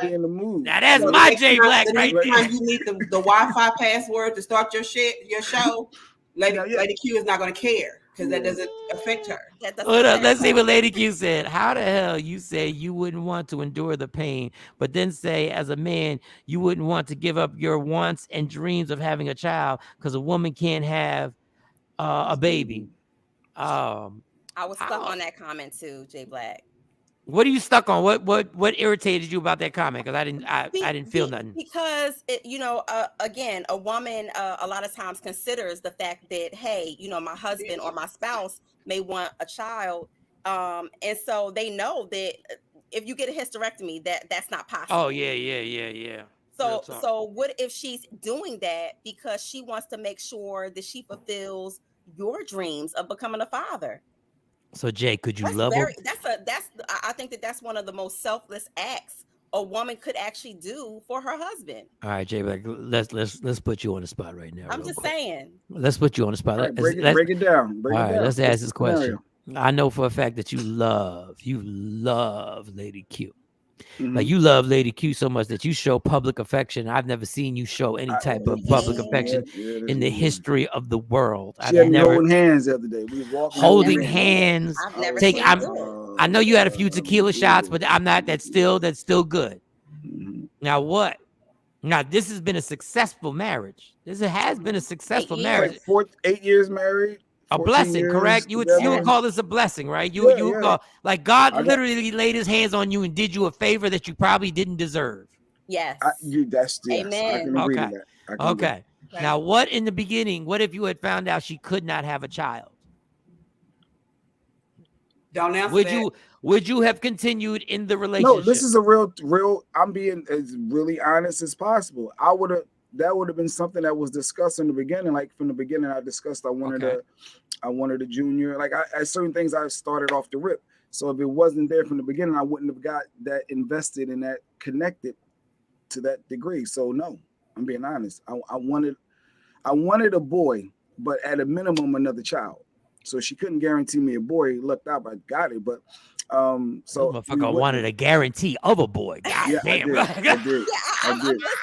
be in the mood. Now that's my Jay Black right there. You need the Wi-Fi password to start your show. Lady Q is not going to care because that doesn't affect her. Hold up, let's see what Lady Q said. How the hell you say you wouldn't want to endure the pain, but then say as a man you wouldn't want to give up your wants and dreams of having a child because a woman can't have a baby? I was stuck on that comment too, Jay Black. What are you stuck on? What irritated you about that comment? Because I didn't feel nothing. Because again, a woman a lot of times considers the fact that, hey, my husband or my spouse may want a child, and so they know that if you get a hysterectomy, that's not possible. Oh yeah. So what if she's doing that because she wants to make sure that she fulfills your dreams of becoming a father? So Jay, could you love her? I think that's one of the most selfless acts a woman could actually do for her husband. All right, Jay, let's put you on the spot right now. I'm just saying. Let's put you on the spot. Right, break it down. All right, let's ask this question. I know for a fact that you love Lady Q. Mm-hmm. Like you love Lady Q so much that you show public affection. I've never seen you show any type of public affection in the history of the world. She had me holding hands the other day. We were walking. Holding hands. I know you had a few tequila shots, but I'm not. That's still good. Mm-hmm. Now what? Now this has been a successful marriage. This has been a successful marriage. 8 years married. A blessing, correct? You would call this a blessing, right? You would call, like, God literally laid his hands on you and did you a favor that you probably didn't deserve. Yes. Amen. I can agree to that. Okay. Now, what in the beginning, what if you had found out she could not have a child? Don't answer would you have continued in the relationship? No, this is a real. I'm being as really honest as possible. That would have been something that was discussed in the beginning. Like from the beginning, I discussed I wanted a junior. Like I certain things I started off the rip. So if it wasn't there from the beginning, I wouldn't have got that invested and that connected to that degree. So no, I'm being honest. I wanted a boy, but at a minimum another child. So she couldn't guarantee me a boy. Lucked out, I got it. But so motherfucker wanted a guarantee of a boy. God damn. I did.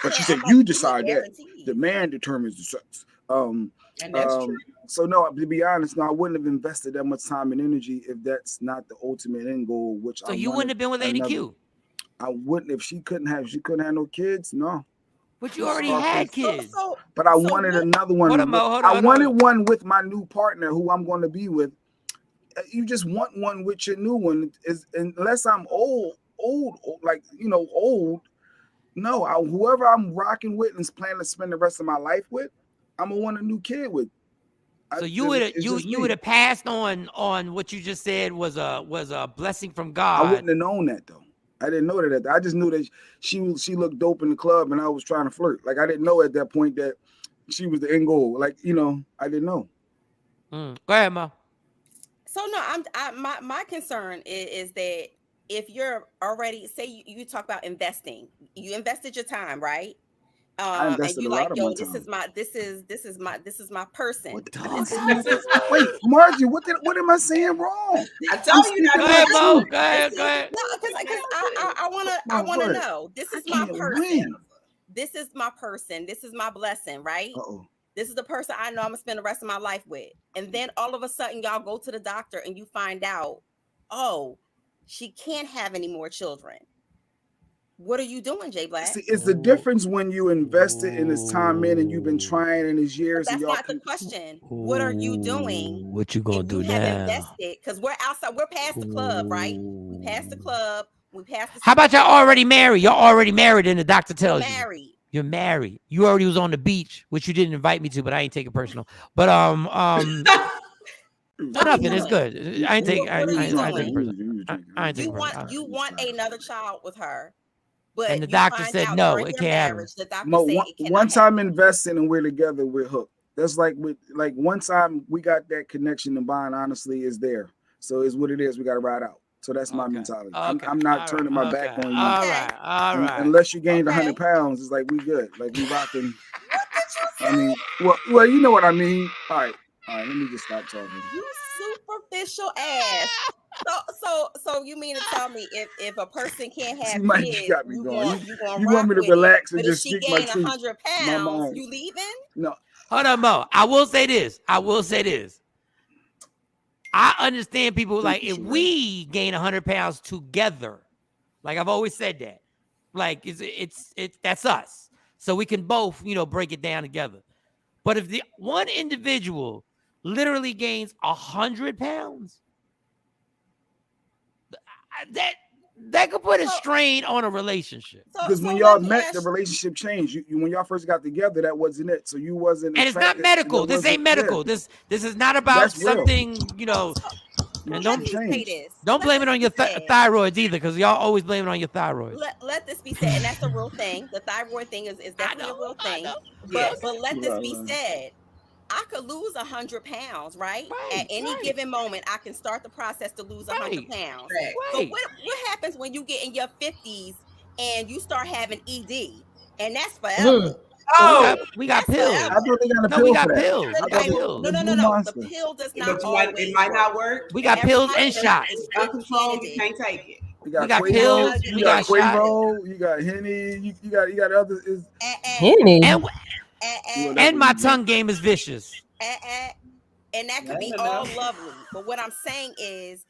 But she said you decide that. The man determines the sex. And that's true. So no, to be honest, no, I wouldn't have invested that much time and energy if that's not the ultimate end goal. So you wouldn't have been with Lady Q. I wouldn't if she couldn't have no kids. No. But you already had kids. But I wanted another one. I wanted one with my new partner who I'm going to be with. You just want one with your new one. Unless I'm old, like, old. No, whoever I'm rocking with and planning to spend the rest of my life with, I'm going to want a new kid with. So you would have passed on what you just said was a blessing from God. I wouldn't have known that though. I didn't know that. I just knew that she looked dope in the club, and I was trying to flirt. Like I didn't know at that point that she was the end goal. Like I didn't know. Go ahead, Ma. So no, my concern is that if you're already you talk about investing, you invested your time, right? And you like, yo, this is my person. Wait, Margie, what am I saying wrong? I told you not to. Go ahead, Mo. Go ahead. No, because I wanna know. This is my person. This is my person. This is my blessing, right? This is the person I know I'm gonna spend the rest of my life with. And then all of a sudden, y'all go to the doctor and you find out, oh, she can't have any more children. What are you doing, Jay Black? See, it's the difference when you invested in his time and you've been trying in his years. But that's not the question. What are you doing? What you gonna do now? Have invested because we're outside. We're past the club, right? We passed the club. We passed. How about y'all already married? Y'all already married, and the doctor tells you you're married. You already was on the beach, which you didn't invite me to, but I ain't take it personal. But nothing. It's good. I ain't take it personal. You want another child with her. But and the doctor said no, it can't happen. Once I'm investing and we're together, we're hooked. That's like once we got that connection and bond, honestly, is there. So it's what it is. We got to ride out. So that's my mentality. I'm not turning my back on you. All right. Unless you gained 100 pounds, it's like we good. Like we rocking. I mean, well, you know what I mean. All right. Let me just stop talking. You superficial ass. So you mean to tell me if a person can't have kids, got me going. You want me to relax and just speak my truth? If she gained 100 pounds, you leaving? No. Hold on, Mo. I will say this. I understand people like if we gain 100 pounds together, like I've always said that, like it's that's us. So we can both, break it down together. But if the one individual literally gains 100 pounds, that could put a strain on a relationship. Because when y'all met, the relationship changed. When y'all first got together, that wasn't it. So you wasn't. And it's not medical. This ain't medical. Yeah. This is not about something. And don't blame it on your thyroids either, because y'all always blame it on your thyroid. Let this be said, and that's a real thing. The thyroid thing is definitely a real thing. But let this be said. I could lose 100 pounds, right? At any given moment, I can start the process to lose 100 pounds. But what happens when you get in your 50s and you start having ED? And that's forever. We got pills. I thought they got a pill. We got pills. No. The pill does not always it might not work. We got pills and shots. It's uncontrolled. You can't take it. We got pills. We got Quavo. You got Henny. You got others. Henny. And my tongue game is vicious. And that could be all lovely. But what I'm saying is,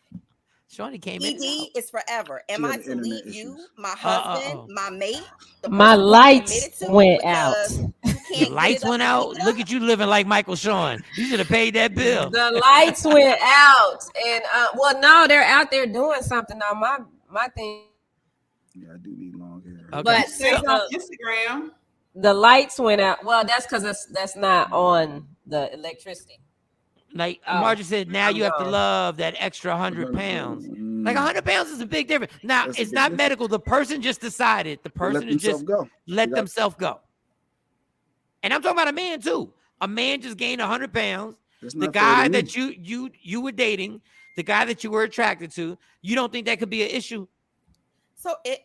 Shawnee came ED is forever. Am I to leave you, my husband, my mate? My lights went out. The lights went out? Look at you living like Michael Shawn. You should have paid that bill. The lights went out. And, no, they're out there doing something. Now, my thing. Yeah, I do need long hair. Okay. But on Instagram. The lights went out. Well, that's because that's not on the electricity. Like Margie said, now you have to love that extra 100 pounds. Like 100 pounds is a big difference. Now, it's not medical. The person just decided. The person is just let themselves go. And I'm talking about a man too. A man just gained 100 pounds. The guy that you were dating, the guy that you were attracted to, you don't think that could be an issue? So, if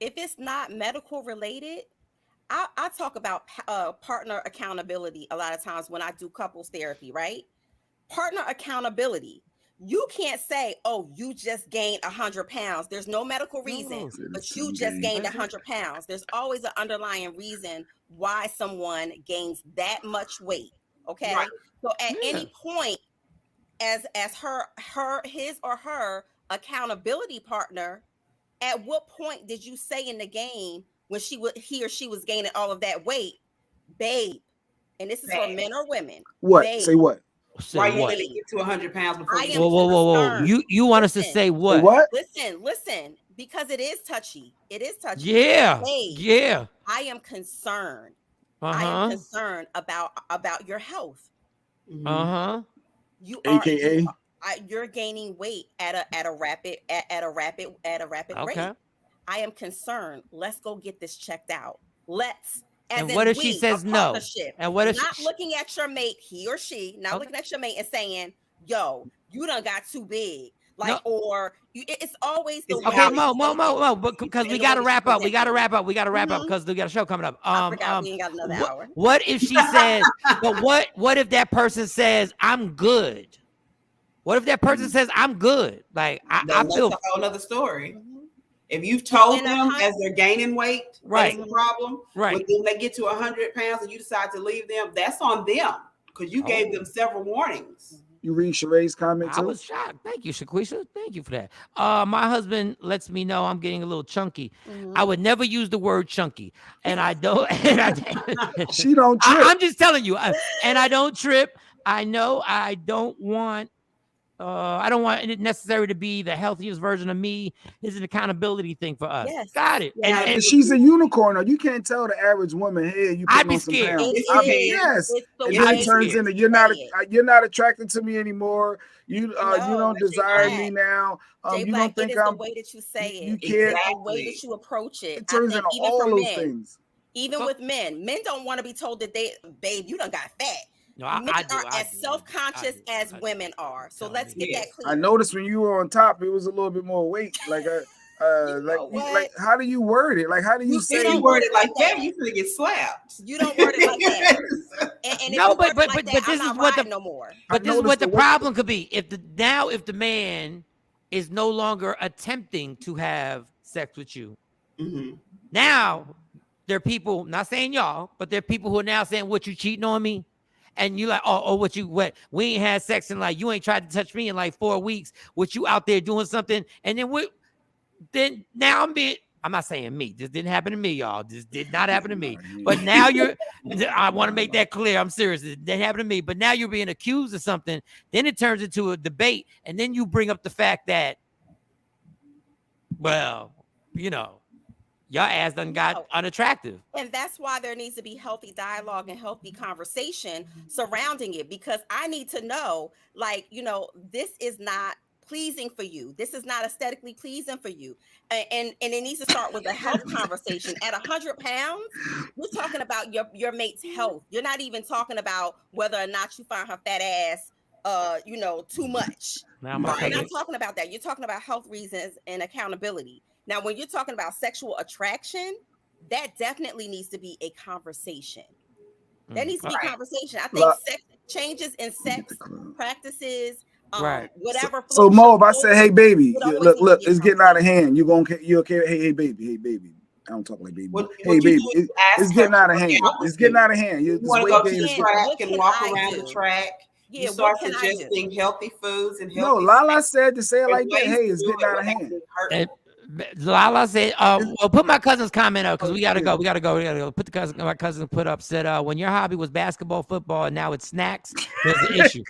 it's not medical related, I talk about partner accountability a lot of times when I do couples therapy, right? Partner accountability. You can't say, oh, you just gained 100 pounds. There's no medical reason, but you just gained 100 pounds. There's always an underlying reason why someone gains that much weight. Okay. Right. So at any point, as his or her accountability partner, at what point did you say in the game when he or she was gaining all of that weight, babe? And this is for men or women. What? Babe, say what? Why you gonna get to 100 pounds before you whoa. You want us to say what? What? Listen, because it is touchy. It is touchy. Yeah. Babe, yeah. I am concerned. I am concerned about your health. You are, AKA you're gaining weight at a rapid rate. I am concerned. Let's go get this checked out. Let's. And what if she says no? And what if not looking at your mate, he or she, not looking at your mate and saying, "Yo, you done got too big." Like, or it's always the Mo, because we got to wrap up. We got to wrap up because we got a show coming up. I forgot we ain't got another hour. What if she says? But what if that person says, "I'm good"? What if that person says, "I'm good"? Like I feel that's a whole other story. If you've told them as they're gaining weight, that's the problem. Right. But then they get to 100 pounds and you decide to leave them, that's on them because you gave them several warnings. You read Sheree's comment too? I was shocked. Thank you, Shaquisha. Thank you for that. My husband lets me know I'm getting a little chunky. I would never use the word chunky, and I don't. She don't trip. I'm just telling you, and I don't trip. I know I don't want. I don't want it necessarily to be the healthiest version of me. It's an accountability thing for us. Yes. Got it. Yeah, and she's a unicorn. You can't tell the average woman, hey, you I'd be scared. Yes. And then it turns into you're not attracted to me anymore. You don't desire me now. Jay you Black, don't think it is the way that you say it. You can't. The way that you approach it. It turns into all those things. Even with men don't want to be told that babe, you done got fat. No, men are as self-conscious as women are. So let's get that clear. I noticed when you were on top, it was a little bit more weight. Like, like how do you word it? Like, how do you say? You don't word it like that. You gonna get slapped. You don't word it like that. And no, but this is what the no more. But this is what the problem could be. If the man is no longer attempting to have sex with you, now there are people, not saying y'all, but there are people who are now saying, "What, you cheating on me?" And you like, what? We ain't had sex in you ain't tried to touch me in like 4 weeks. What, you out there doing something? And then now I'm not saying me. This didn't happen to me, y'all. This did not happen to me. But now I want to make that clear. I'm serious. It didn't happen to me. But now you're being accused of something. Then it turns into a debate. And then you bring up the fact that, well, your ass done got unattractive. And that's why there needs to be healthy dialogue and healthy conversation surrounding it, because I need to know, this is not pleasing for you. This is not aesthetically pleasing for you. And it needs to start with a health conversation. At 100 pounds, we're talking about your mate's health. You're not even talking about whether or not you find her fat ass too much. You're not talking about that. You're talking about health reasons and accountability. Now, when you're talking about sexual attraction, that definitely needs to be a conversation. That needs to be a conversation. I think changes in sex practices, whatever. So Mo, if I say, "Hey, baby, look, it's getting out of hand," you okay? Hey, baby. I don't talk like baby. Hey, baby, it's getting out of hand. It's getting out of hand. You want to go to the track and walk around the track. Yeah, you start suggesting healthy foods and healthy. No, Lala said to say it like that. Hey, it's getting out of hand. Lala said, well, put my cousin's comment up because we gotta go. Put my cousin put up, said, when your hobby was basketball, football, and now it's snacks, there's an issue.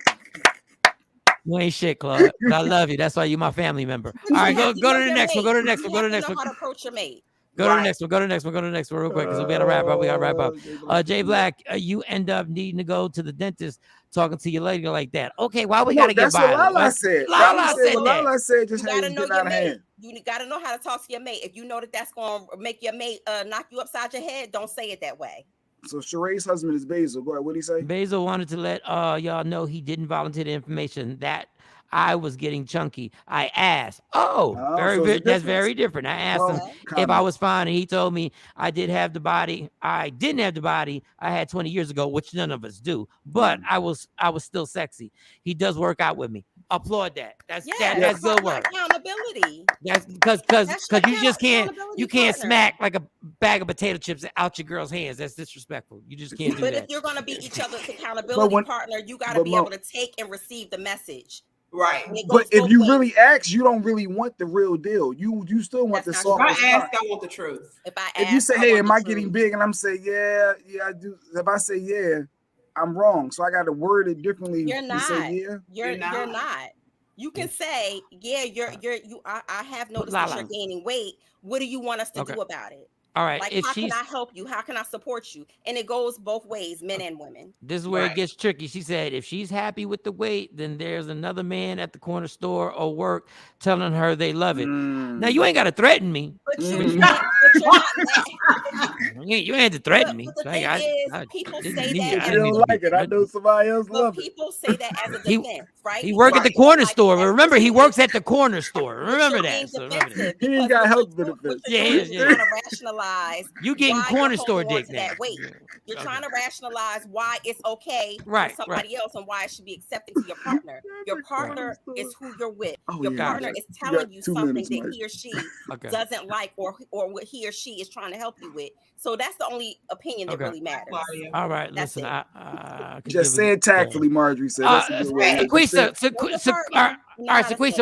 You ain't shit, Claude. I love you. That's why you're my family member. All right, go to the next one. Go to the next one. Know how to approach your mate. Go to the next one. Go to the next one. Go to the next one real quick because we got to wrap up. We got to wrap up. Jay Black, you end up needing to go to the dentist talking to your lady like that. Okay, why we got to get violent? That's what Lala said. Lala said just you got to know your mate. You got to know how to talk to your mate. If you know that that's going to make your mate knock you upside your head, don't say it that way. So Sheree's husband is Basil. Go ahead. What did he say? Basil wanted to let y'all know he didn't volunteer the information that I was getting chunky. I asked. That's very different. I asked him if I was fine, and he told me I did have the body. I didn't have the body I had 20 years ago, which none of us do. But I was still sexy. He does work out with me. Applaud that. That's good work. Accountability. That's because you just can't smack like a bag of potato chips out your girl's hands. That's disrespectful. You just can't do that. But if you're gonna be each other's accountability partner, you gotta be able to take and receive the message. Right. But if you really ask, you don't really want the real deal. You still want the soft. If I ask, I want the truth. If you say, hey, am I getting big? And I'm saying, yeah, I do. If I say, yeah, I'm wrong. So I got to word it differently. You're not. Say, yeah. You're not. You can say, yeah, I have noticed that you're gaining weight. What do you want us to do about it? All right. Like, how can I help you? How can I support you? And it goes both ways, men and women. This is where it gets tricky. She said, if she's happy with the weight, then there's another man at the corner store or work telling her they love it. Now, you ain't got to threaten me. But you're not you ain't to threaten me. But the thing is, people say that. You don't like it. I know somebody else loves it. People say that as a defense, right? He works at the corner store. But remember, he works at the corner store. Remember that. He ain't got health benefits. You're trying to rationalize. You getting corner store dick now. You're trying to rationalize why it's okay for somebody else and why it should be accepted to your partner. Your partner is who you're with. Your partner is telling you something that he or she doesn't like or what he or she is trying to help you with. So that's the only opinion that really matters. All right, listen. Just say it tactfully, Marjorie said. Sequisa,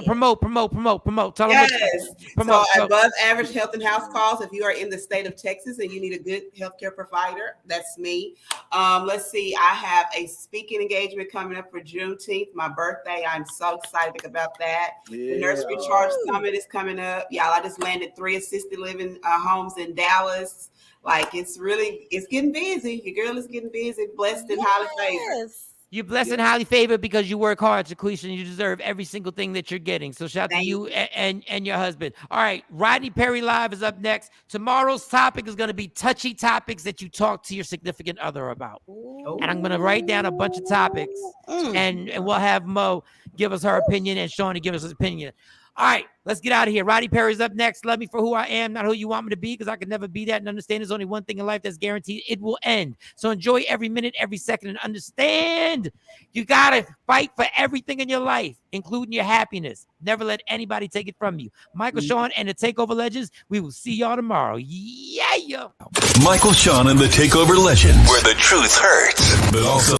promote. Tell them promote. So above average health and house calls. If you are in the state of Texas and you need a good healthcare provider, that's me. Let's see. I have a speaking engagement coming up for Juneteenth, my birthday. I'm so excited about that. The Nurse Recharge Summit is coming up. Y'all, I just landed 3 assisted living homes in Dallas. Like, it's getting busy. Your girl is getting busy, blessed and highly favored. You're blessed and highly favored because you work hard, Shaquisha, and you deserve every single thing that you're getting. So shout out to you and your husband. All right, Rodney Perry Live is up next. Tomorrow's topic is going to be touchy topics that you talk to your significant other about. And I'm going to write down a bunch of topics, and we'll have Mo give us her opinion and Shawn to give us his opinion. All right, let's get out of here. Roddy Perry's up next. Love me for who I am, not who you want me to be, because I could never be that. And understand there's only one thing in life that's guaranteed. It will end. So enjoy every minute, every second, and understand you got to fight for everything in your life, including your happiness. Never let anybody take it from you. Michael Shawn and the TakeOver Legends. We will see y'all tomorrow. Yeah. Michael Shawn and the TakeOver Legends, where the truth hurts, but also